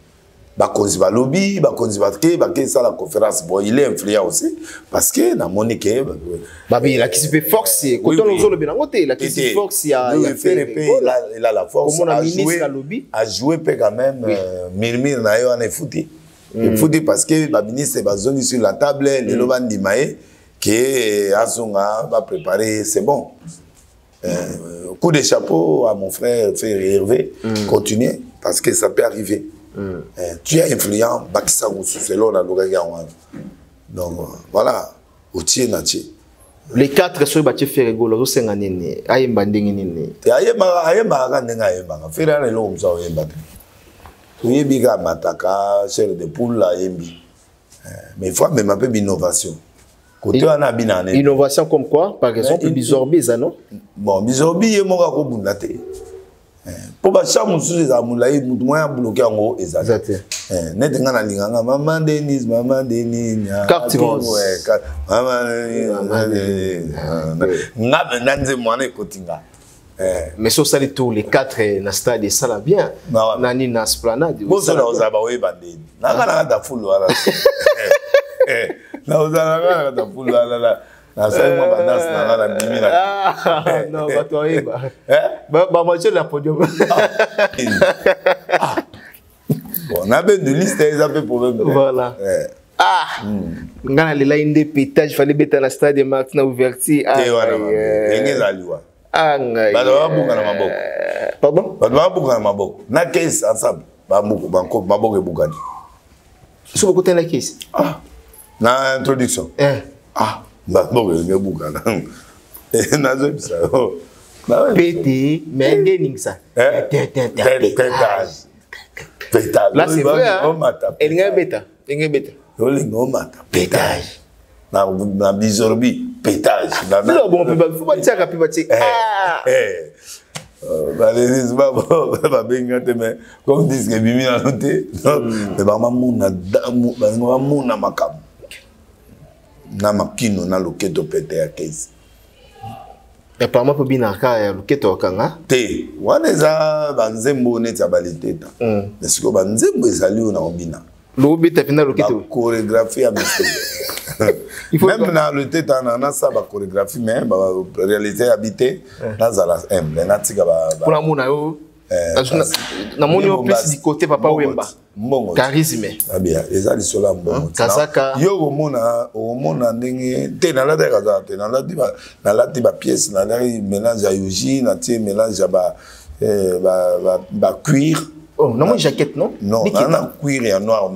[SPEAKER 1] bakonzi ba lobby bakonzi ba ke ça la conférence bon il est influent aussi parce que na monique
[SPEAKER 8] babi la qui se fait force quand on nous le bien côté la qui se fait force il y a
[SPEAKER 1] il a la force à jouer peut quand même murmure na yo na fouti fouti parce que ba ministre ba zone sur la table les lobandi maé que Azonga va préparer c'est bon coup de chapeau à mon frère Hervé continuer parce que ça peut arriver. Tu es influent, Bakissa Selon la donc voilà,
[SPEAKER 8] les 4 sur Bati Ferrego, les 5 années, Ayemba Ndingini.
[SPEAKER 1] Ayemba, Ferrari l'homme, ça Ayemba. Tu es biga mataka, chair de poule, Ayembi. Mais il faut même un peu d'innovation. Côté on a bien
[SPEAKER 8] innovation comme quoi? Par exemple, Bizorbi, ça non?
[SPEAKER 1] Bon, Bizorbi, il m'a rabundate. Pour que chaque chose est à moulaï, mouvement bloqué en haut exact. Net nga na linganga maman Denise
[SPEAKER 8] carte rose
[SPEAKER 1] maman nga nanze mwana kotinga
[SPEAKER 8] mais so sali tous les 4 na stade ça la bien nani na esplanade
[SPEAKER 1] bon ça on ba we bandeni na da full wala na uzana da full wala. Non,
[SPEAKER 8] bah toi, bah moi je la podium.
[SPEAKER 1] On a bien de liste, ils ont fait problème.
[SPEAKER 8] Voilà. Ah, on a les lines de pétage, fallait mettre dans le stade de Martin ouverti. Ah, pardon?
[SPEAKER 1] Na case ensemble. Mabok et Bougani.
[SPEAKER 8] Sur le côté de la case.
[SPEAKER 1] Ah, na introduction. Ah.
[SPEAKER 8] Pété, mais il ça. Là, c'est vrai. Il y a bêta. Pétage.
[SPEAKER 1] Na Bizorbi, pétage.
[SPEAKER 8] Non, bon, on peut pas dire qu'à dire.
[SPEAKER 1] Comme disent que Bimi a noté, mais maman makam. Na makino na loketo pete ya case.
[SPEAKER 8] Et par moi pour bien ka loketo kanga.
[SPEAKER 1] Te, waneza banzembo neti abaliteta. Parce que banzembo ezali na obina.
[SPEAKER 8] Lobeta pina loketo.
[SPEAKER 1] Chorégraphie à même na le teta na ça ba chorégraphie mais ba réalité habité na zala m na tika ba
[SPEAKER 8] pour la mona yo na moni au plus du côté papa Wemba. Charisme.
[SPEAKER 1] Ah bien, les ali sola mbongo.
[SPEAKER 8] Kazaka.
[SPEAKER 1] Yo omona ndenge te na la kaza te na la ba pièce na la mélange ya yoji na tie mélange ya ba cuir.
[SPEAKER 8] Oh, non moi jaquette non?
[SPEAKER 1] Non, na cuir ya noir.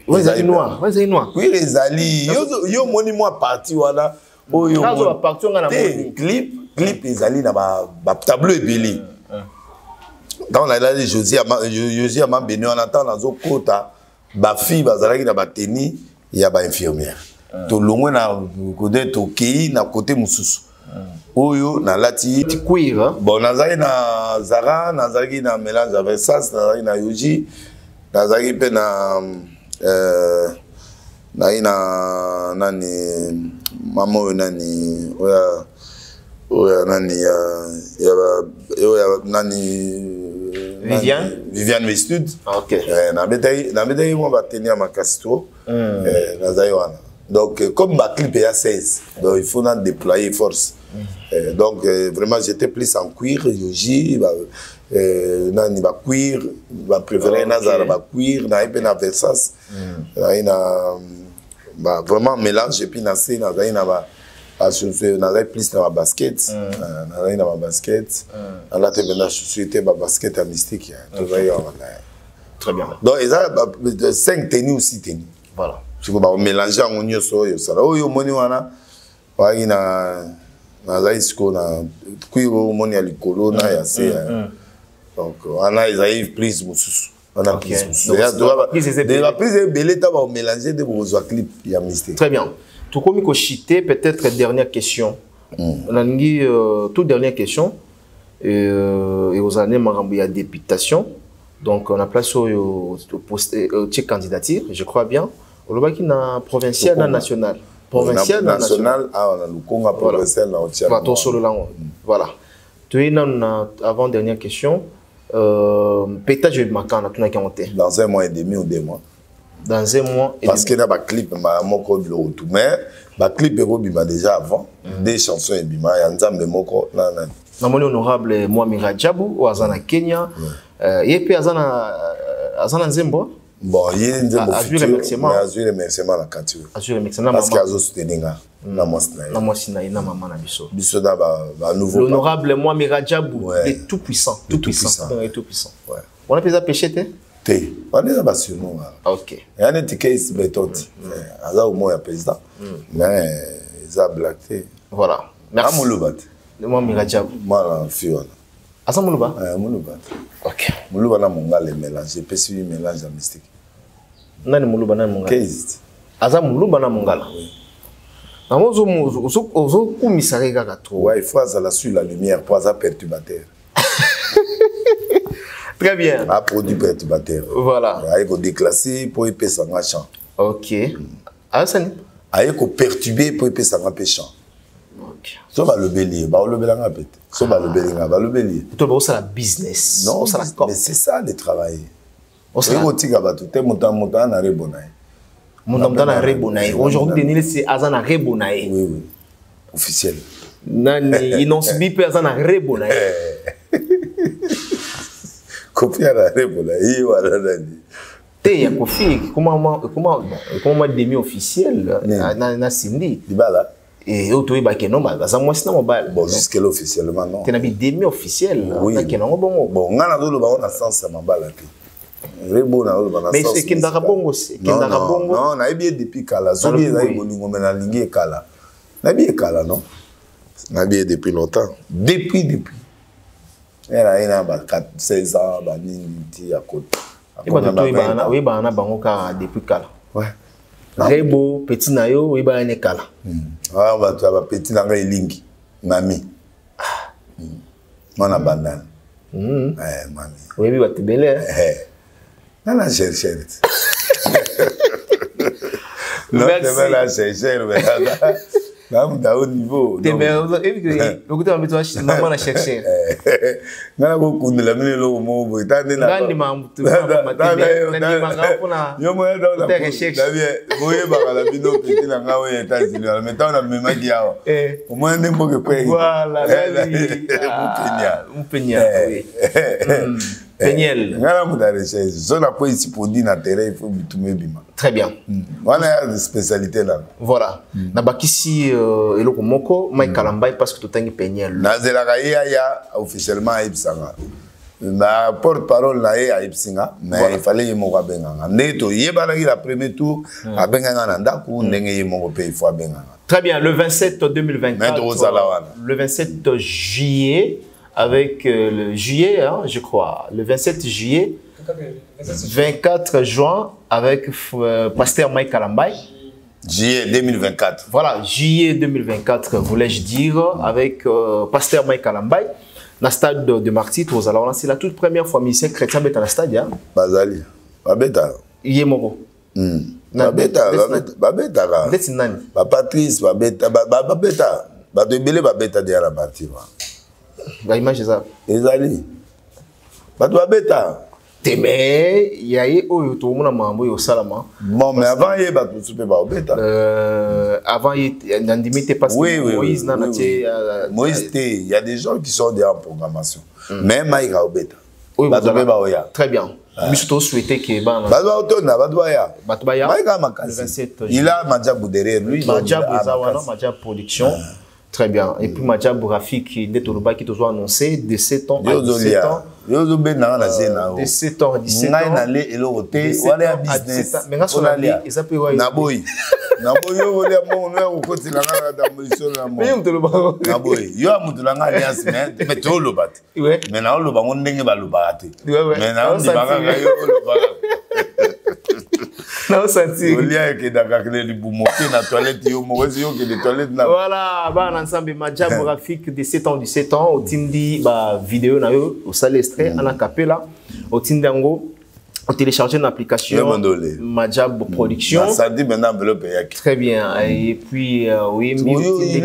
[SPEAKER 8] Ouais, c'est noir. Ouais, c'est noir.
[SPEAKER 1] Cuir les ali. Yo moni moi parti wala. Oh yo.
[SPEAKER 8] Quand on va partir on a moni.
[SPEAKER 1] Clip les ali na ba tableau ébélé. Dans la là Josie a béni on entend dans au kota ba fille bazalaki na ba teni ya ba infirmière to longwe na côté to ki na côté mususu oyo na lati
[SPEAKER 8] cuir
[SPEAKER 1] bon nazaki na Zara nazaki na mélange avec ça nazaki na Yoji nazaki pe na na nani mamo nani oya nani ya nani Viviane Westud.
[SPEAKER 8] OK.
[SPEAKER 1] Na bétail moi va tenir ma castro. Na Zaïwana. Donc comme ma clip est à 16, donc il faut en déployer force. Donc vraiment j'étais plus en cuir, yoji, nani ba cuir, va préférer Nazara ba cuir, na épée na Versace. Na vraiment mélange et puis na C na Zaïna ba on plus dans ma basket, dans ma basket, on a la société ma basket à mystique.
[SPEAKER 8] Très bien.
[SPEAKER 1] Donc ils ont 5 tenues aussi tenues.
[SPEAKER 8] Voilà.
[SPEAKER 1] Je peux mélanger en union so yo ça. Oh yo moni wana, wagi na zaïsko na kuiro moni alikolo na yase. Donc on a ils arrivent plus mususu. On a plus mususu. De la prise belé ta va mélanger de vos clip ya mystique.
[SPEAKER 8] Très bien. Tout comme il faut chiter, peut-être dernière question. On a dit toute dernière question. Et aux années, il y a députation. Donc on a placé au candidature, je crois bien. On a dit provincial et national. Provincial et national.
[SPEAKER 1] Ah, on a le Congo provincial.
[SPEAKER 8] Voilà. Tu es avant dernière question. Peut-être je vais m'attendre à tout le
[SPEAKER 1] dans 1 mois et demi ou 2 mois.
[SPEAKER 8] Dans 1 mois et
[SPEAKER 1] parce qu'il y a un clip, mais le clip est déjà avant. 2 chansons et bima, il y a un ensemble de moko.
[SPEAKER 8] Non, honorable Mohamed Radjabou, ou Azana Kenya. Et puis Azana Nzembo.
[SPEAKER 1] Bon, il y a un Nzembo futur, mais Azure remerciement la canture.
[SPEAKER 8] Azure remerciement.
[SPEAKER 1] Parce qu'il y a un soutenir.
[SPEAKER 8] L'honorable Mohamed Radjabou, il est tout puissant. Tout puissant. On appelle ça péché,
[SPEAKER 1] on est là-bas sur nous.
[SPEAKER 8] Ok.
[SPEAKER 1] Il y a un ticket qui est au moins président. Mais ils ont blagué.
[SPEAKER 8] Voilà. Merci. Moi, Miradjab.
[SPEAKER 1] Moi, Fiona.
[SPEAKER 8] Asa Moulouba?
[SPEAKER 1] Moulouba.
[SPEAKER 8] Ok.
[SPEAKER 1] Moulouba na monga le mélange. J'ai pas suivi le mélange à mystique.
[SPEAKER 8] Nani Moulouba na monga?
[SPEAKER 1] Qu'est-ce?
[SPEAKER 8] Asa Moulouba na monga là. Ozo kumisare kaka trop.
[SPEAKER 1] Ouais, il faut aller sur la lumière pour avoir perturbateur.
[SPEAKER 8] Très bien.
[SPEAKER 1] Un produit perturbateur.
[SPEAKER 8] Voilà.
[SPEAKER 1] Il faut déclasser pour y payer un champ.
[SPEAKER 8] Ok. Asani?
[SPEAKER 1] Il faut perturber pour y payer un champ.
[SPEAKER 8] Ok.
[SPEAKER 1] So va le bélier, va le bélier ngapet. So va le bélier ngapet, va le bélier.
[SPEAKER 8] Tu dois ça la business.
[SPEAKER 1] Non, mais c'est ça de travailler. On se dit que tu es montant na rebonaye.
[SPEAKER 8] Montant na rebonaye. Aujourd'hui, Denis c'est azana rebonaye.
[SPEAKER 1] Oui, oui. Officiel.
[SPEAKER 8] Nani, ils n'ont subi pas azana rebonaye.
[SPEAKER 1] Copie à la rebonaye, voilà nani.
[SPEAKER 8] T'es ya Kofi, comment demi officiel na Cindy.
[SPEAKER 1] Dibala.
[SPEAKER 8] Et auto ibake non ba za moi sina mobile.
[SPEAKER 1] Bon jusqu'à officiellement non.
[SPEAKER 8] Tu n'as demi officiel
[SPEAKER 1] na
[SPEAKER 8] kenango bongo.
[SPEAKER 1] Bon ngana dolo ba on a sens ça mobile te. Rebo na dolo ba na sens.
[SPEAKER 8] Mais c'est kindaka bongo c'est kindaka bongo.
[SPEAKER 1] Non, na bien depuis kala. So bien na bolingo mena lingi kala. Na bien kala non. Na bien depuis longtemps. Depuis. Era ina ba 16 ans ba nini à côté.
[SPEAKER 8] Et ba to ibana, oui ba na bango ka depuis kala.
[SPEAKER 1] Ouais.
[SPEAKER 8] Rebo petit na yo oui ba ne kala.
[SPEAKER 1] Ah ba to ba petit na nga lingi. Mami. Mona banane. Mami.
[SPEAKER 8] Oui bi ba tebele.
[SPEAKER 1] Nana chercher. Non, c'est la chercher mais là au niveau.
[SPEAKER 8] Et le côté de maman la chercher.
[SPEAKER 1] Nana ko kundela mine lo mo bo tande na.
[SPEAKER 8] Ngandi mamutu nani mangapona.
[SPEAKER 1] Yo mo eda na. Davie, boye bakala bino petit na ngawe États-Unis. Mais tant na memaki yao. Au moins ndembo ke kwe.
[SPEAKER 8] Voilà, dali. Mpenya. Peniel.
[SPEAKER 1] Ngala muta recherche. So na po ici pour dire na terrain il faut bitume bima.
[SPEAKER 8] Très bien.
[SPEAKER 1] Voilà une spécialité là.
[SPEAKER 8] Voilà. Na bakisi eloko moko mai kalambai parce que to tangi Peniel.
[SPEAKER 1] Na zelaka ya officiellement ibsanga. Ma porte-parole là est ibsinga mais il fallait yemo benga. Neto yebana la premier tour a benga na ndaku ndenge yemo pe il faut benga.
[SPEAKER 8] Très bien, le 27 2024. Le 27 juillet avec le juillet, hein, je crois, le 27 juillet, 24 juin avec Pasteur Mike Kalambay.
[SPEAKER 1] Juillet 2024.
[SPEAKER 8] Voilà, juillet 2024, voulais-je dire, avec Pasteur Mike Kalambay, dans le stade de Marty. C'est la toute première fois musicien chrétien dans le stade.
[SPEAKER 1] Bazali, Babeta.
[SPEAKER 8] Yemoro.
[SPEAKER 1] Babeta. Patrice, Babeta. Babeta de la partie.
[SPEAKER 8] Bah, image ça.
[SPEAKER 1] Ezali. Babeta.
[SPEAKER 8] Mais il y a eu tout le monde au salama.
[SPEAKER 1] Bon, mais avant, il y a eu super Babeta.
[SPEAKER 8] Avant, il y a eu parce que Moïse n'a pas été.
[SPEAKER 1] Moïse, il y a des gens qui sont déjà en programmation. Mais Maïka Babeta.
[SPEAKER 8] Oui, très bien. Mais je souhaité que
[SPEAKER 1] il a Madjabou derrière lui.
[SPEAKER 8] Madjab Production. Très bien. Et puis Madjab Rafik qui est toujours annoncé de 7 ans à 17 ans. De 7 ans à 17 ans. Voilà, ensemble Madjab Rafik de 7 ans, 17 ans, au team dit vidéo au salé extrait en acapella, au team d'ango On télécharge une application Majab Production.
[SPEAKER 1] Ça dit maintenant
[SPEAKER 8] très bien. Et puis oui, les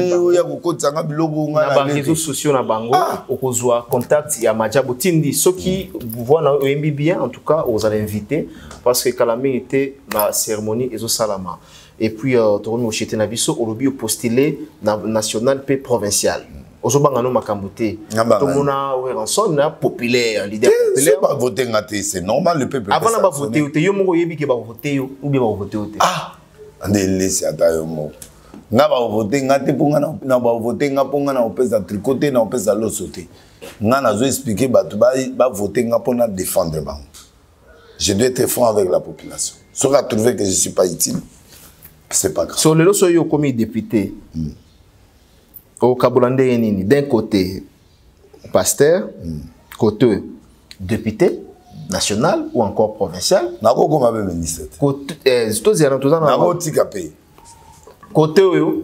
[SPEAKER 8] réseaux sociaux na bango, on reçoit contact il y a Majab Tindi. Ceux qui vous voient na OMB bien, en tout cas, vous allez inviter parce que Kalamé était la cérémonie et salama. Et puis tourne au chité na biso au lobby postulé national et provincial. Ozobangano makambote. Tout le monde a populaire, leader populaire.
[SPEAKER 1] C'est pas voter ngate, c'est normal le peuple.
[SPEAKER 8] Avant de voter, yo moko yebi ke ba voter ou bien ba voter.
[SPEAKER 1] Ah, ande laisse ata yo mo. Nga ba voter ngate ponga na ba voter nga ponga na opesa tricoter na opesa losote. Nga na zo expliquer ba ba voter nga pona défendre ba. Je dois être franc avec la population. Si on a trouvé que je suis pas utile, c'est pas grave.
[SPEAKER 8] Sur le loso yo comme député. Au Kaboulande Yenini, d'un côté pasteur, côté député national ou encore provincial.
[SPEAKER 1] Nako comme ministre.
[SPEAKER 8] Côté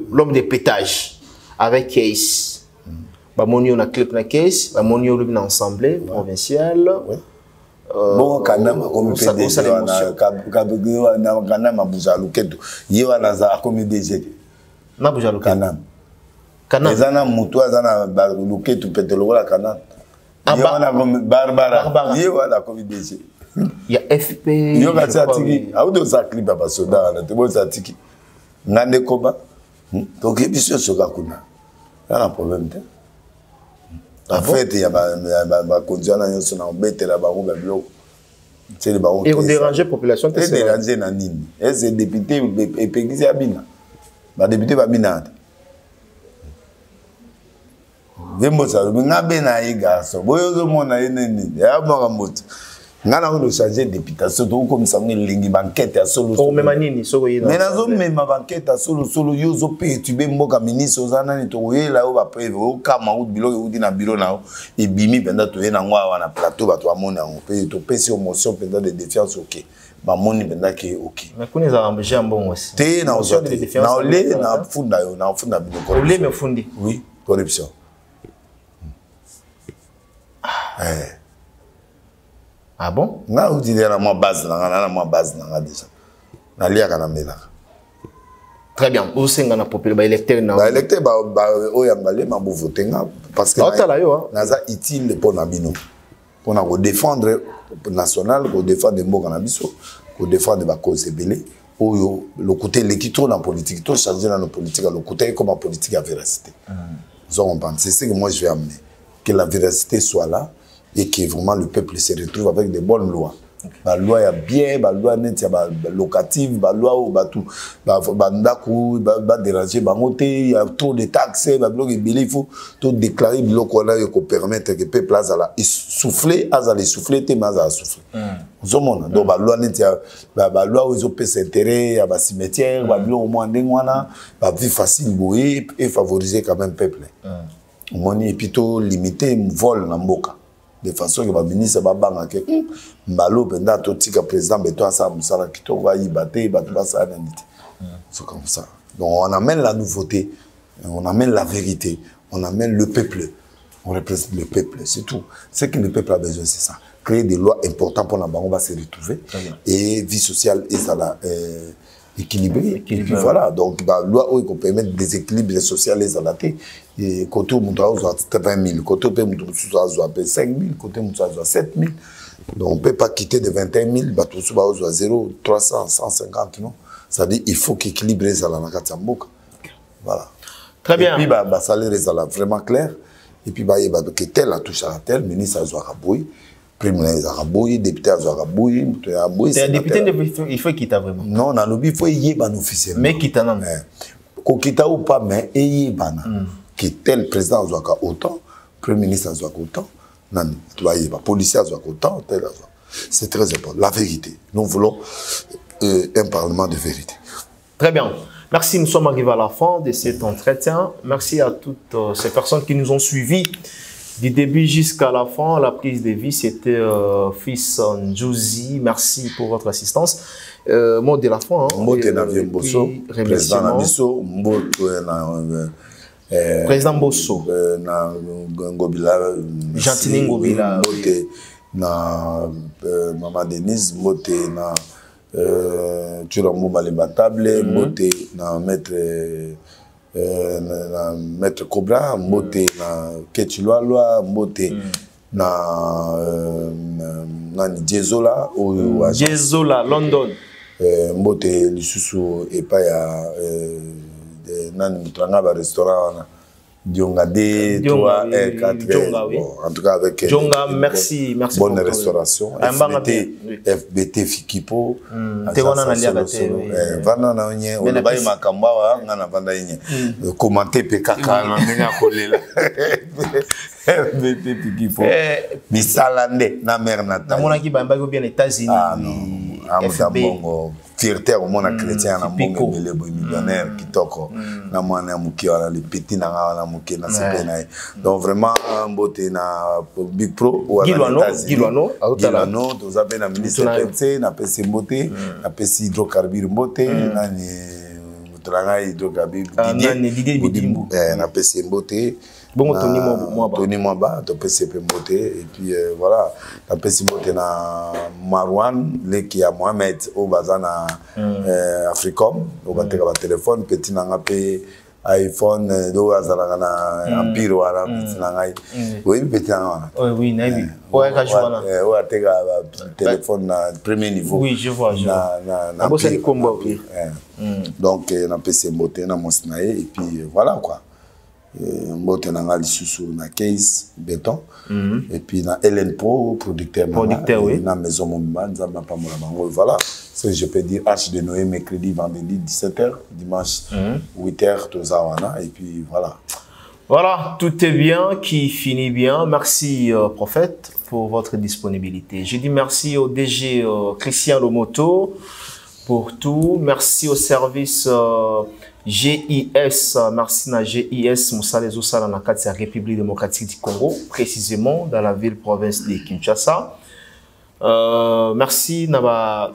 [SPEAKER 8] l'homme de pétage avec case. Bamoni on a clip na case, bamoni on a assemblée provinciale.
[SPEAKER 1] Bon kanama comme PDG na kabugwa na kanama buzalu ketu. Yewa na za comme DG.
[SPEAKER 8] Na buzalu kanama.
[SPEAKER 1] Ezana mutu azana baluke tu petelo la kanana. Yona Barbara. Yewana COVID-19.
[SPEAKER 8] Ya FP.
[SPEAKER 1] Yoga tsatiki. Audo zakli baba soda na tebo tsatiki. Ngande koba. Donc ebiso soka kuna. Y'a un problème te. En fait, il y a ba kondiana nyonso na betela ba roba blo. C'est le baron.
[SPEAKER 8] Et on dérange la population
[SPEAKER 1] te déranger na nini. Et c'est député et pegisi abina. Ba député ba bina. Vembosa ngabe na igaso boyozo mona yeneni ya makamboto ngana ko changer députation to comme ça ngelingi banquette ya solo
[SPEAKER 8] o mema nini soko yina
[SPEAKER 1] mais nazo mema banquette ya solo yozo perturber mboka ministre ozana ni to yela o ba preve o kama o biloko udi na bureau na o ebimi penda to yena ngwa wana plateau ba to amona on peut to pesi motion penda de défiance OK ba moni penda ke OK
[SPEAKER 8] mais kuni za ambije mbongo aussi
[SPEAKER 1] te na ozate na ole na funda yo na funda biloko
[SPEAKER 8] ole me fundi
[SPEAKER 1] oui corruption.
[SPEAKER 8] Ah bon?
[SPEAKER 1] Na ou dire na ma base na déjà. Na lia kana mela.
[SPEAKER 8] Très bien. Vous senga na populaire ba électeur na.
[SPEAKER 1] Ba électeur ba oyambale ma bo voter nga parce que naza utile pour na bino. Pour na ko défendre national, ko défendre mboka na biso, ko défendre ba cause belé. Oyo le côté l'équité dans politique, tout changer dans la politique, le côté comme la politique à véracité. C'est ce que moi je vais amener. Que la véracité soit là et que vraiment le peuple se retrouve avec des bonnes lois. La loi est bien, la loi net, la locative, la loi où tout, bandaku, déranger, il y a trop de taxes, il faut tout déclarer le qu'on permette que le peuple a souffler, souffler, mais a souffler. Donc la loi net, la loi où ils ont s'intérêt, il y a des cimetières, la loi au moins la vie facile et favoriser quand même le peuple. On est plutôt limité vol dans mboka de façon que le ministre va banga que mbalo penda to tika président beto asa musala kitoko ayibate bato basa nandite. C'est comme ça. Donc on amène la nouveauté, on amène la vérité, on amène le peuple. On représente le peuple, c'est tout. Ce que le peuple a besoin, c'est ça. Créer des lois importantes pour la banque, on va se retrouver. Et vie sociale et ça là équilibré. Et puis voilà, donc la loi qui permet des équilibres sociaux les adapter. Et côté où on a 20 000, côté où on a 5 000, côté où on a 7 000. Donc on ne peut pas quitter de 21 000, on a 0, 300, 150, non. C'est-à-dire qu'il faut qu'équilibrer ça dans la Katamboka. Voilà.
[SPEAKER 8] Très bien.
[SPEAKER 1] Et puis, le salaire est vraiment clair. Et puis, que tel a touché à tel, ministre a joué à Rabouille. Premier ministre a rabouillé, député a rabouillé,
[SPEAKER 8] c'est un député, il faut quitter vraiment.
[SPEAKER 1] Non, il faut y aller officiellement.
[SPEAKER 8] Mais quitter non.
[SPEAKER 1] Qu'on quitte ou pas, mais y aller. Que tel président a autant, premier ministre a autant, policier a autant, tel a. C'est très important. La vérité. Nous voulons un parlement de vérité.
[SPEAKER 8] Très bien. Merci, nous sommes arrivés à la fin de cet entretien. Merci à toutes ces personnes qui nous ont suivis. Du début jusqu'à la fin, la prise de vie, c'était Fils Njouzi. Merci pour votre assistance. Mot de la fin.
[SPEAKER 1] Président Bosso.
[SPEAKER 8] Gentini Ngobila.
[SPEAKER 1] na Maman Denise, mbote na Turambo Malebatable, mbote na Maître Cobra, mbote na Ketchilwalwa, mbote na Diezola
[SPEAKER 8] Diezola London,
[SPEAKER 1] mbote lisusu epa ya nani mutranga ba restaurant Dionga D, 3, 4, en tout cas avec
[SPEAKER 8] Dionga, merci
[SPEAKER 1] bonne restauration. FBT Fikipo, Vana na onye, on va y makambawa, ngana vanda yenye. Commenter pekaka na nenya kolela. FBT Fikipo. Misalande na mère Nathalie.
[SPEAKER 8] Na mona ki bamba ko bien États-Unis.
[SPEAKER 1] Ah non, FB. Fierté au monde chrétien na mbongo milebo millionnaire kitoko na mwana muki wala le petit na ngana muki na sepena. Donc vraiment mbote na Big Pro ou à
[SPEAKER 8] Gilwano
[SPEAKER 1] tous appels na ministre PC na PC mbote na PC hydrocarbure mbote na ni mutranga hydrocarbure Didimbu na PC mbote.
[SPEAKER 8] Bon,
[SPEAKER 1] Tony Mwaba, tu peux se promoter et puis voilà, tu peux se promoter na Marwan, qui a Mohamed au bazana Africom, au battre avec téléphone, petit nanga pe iPhone, do azala na Empire wala petit nanga, oui petit nanga.
[SPEAKER 8] Oui, naïvi. Ouais, kajouana.
[SPEAKER 1] Ouais, atega téléphone na premier niveau.
[SPEAKER 8] Oui, je vois.
[SPEAKER 1] Na bossa ni combo. Donc na peut se promoter na Mosnae et puis voilà quoi. Mbote na lisusu na case béton et puis na LNPO producteur
[SPEAKER 8] oui.
[SPEAKER 1] Na maison Momba nzamba pa mola bango voilà c'est je peux dire H de Noé mercredi vendredi 17h dimanche 8h tout ça wana et puis voilà
[SPEAKER 8] tout est bien qui finit bien. Merci prophète pour votre disponibilité. Je dis merci au DG Christian Lomoto pour tout. Merci au service GIS, merci na GIS, Moussale Zoussala na la République démocratique du Congo, précisément dans la ville-province de Kinshasa. Merci na ba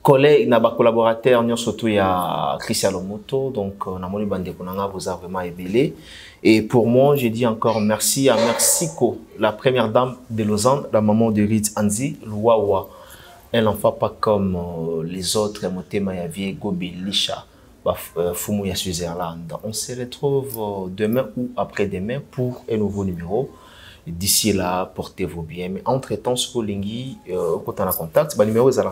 [SPEAKER 8] collègue, na ba collaborateur, nous surtout ya Christian Lomoto, donc na moni bande konanga vous a vraiment évelé. Et pour moi, je dis encore merci à Mexico, la première dame de Lausanne, la maman de Ritz Anzi, Louawa. Elle n'en fait pas comme les autres, Motema Yavie, Gobi, Lisha. Fumu ya Switzerland. On se retrouve demain ou après-demain pour un nouveau numéro. D'ici là, portez-vous bien. Mais entre-temps, sur Lingi, quand on a contact, le numéro est à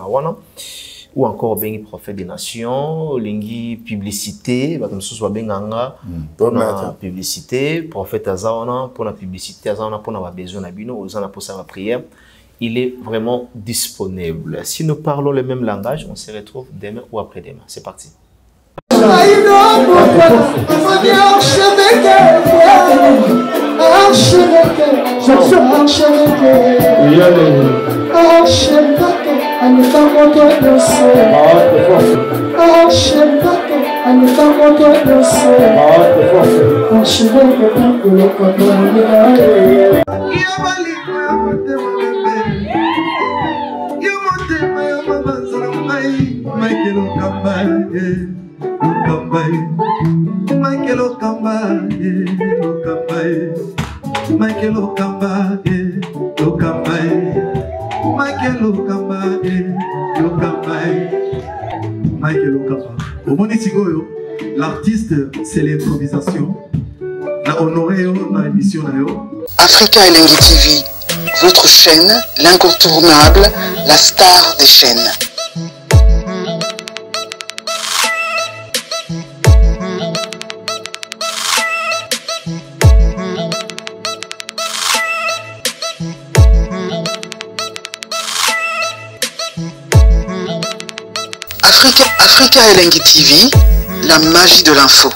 [SPEAKER 8] ou encore Bengi Prophète des Nations, Lingi Publicité, comme ce soit Benganga, pour la publicité, Prophète Azawana, pour la publicité, Azawana, pour la besoin d'abino, aux pour sa prière. Il est vraiment disponible. Si nous parlons le même langage, on se retrouve demain ou après-demain. C'est parti.
[SPEAKER 6] Michael Okamba, Michael Okamba, l'artiste, c'est l'improvisation. La honoré dans l'émission.
[SPEAKER 7] Africa Elengi TV, votre chaîne, l'incontournable, la star des chaînes. Africa Elengi TV, la magie de l'info.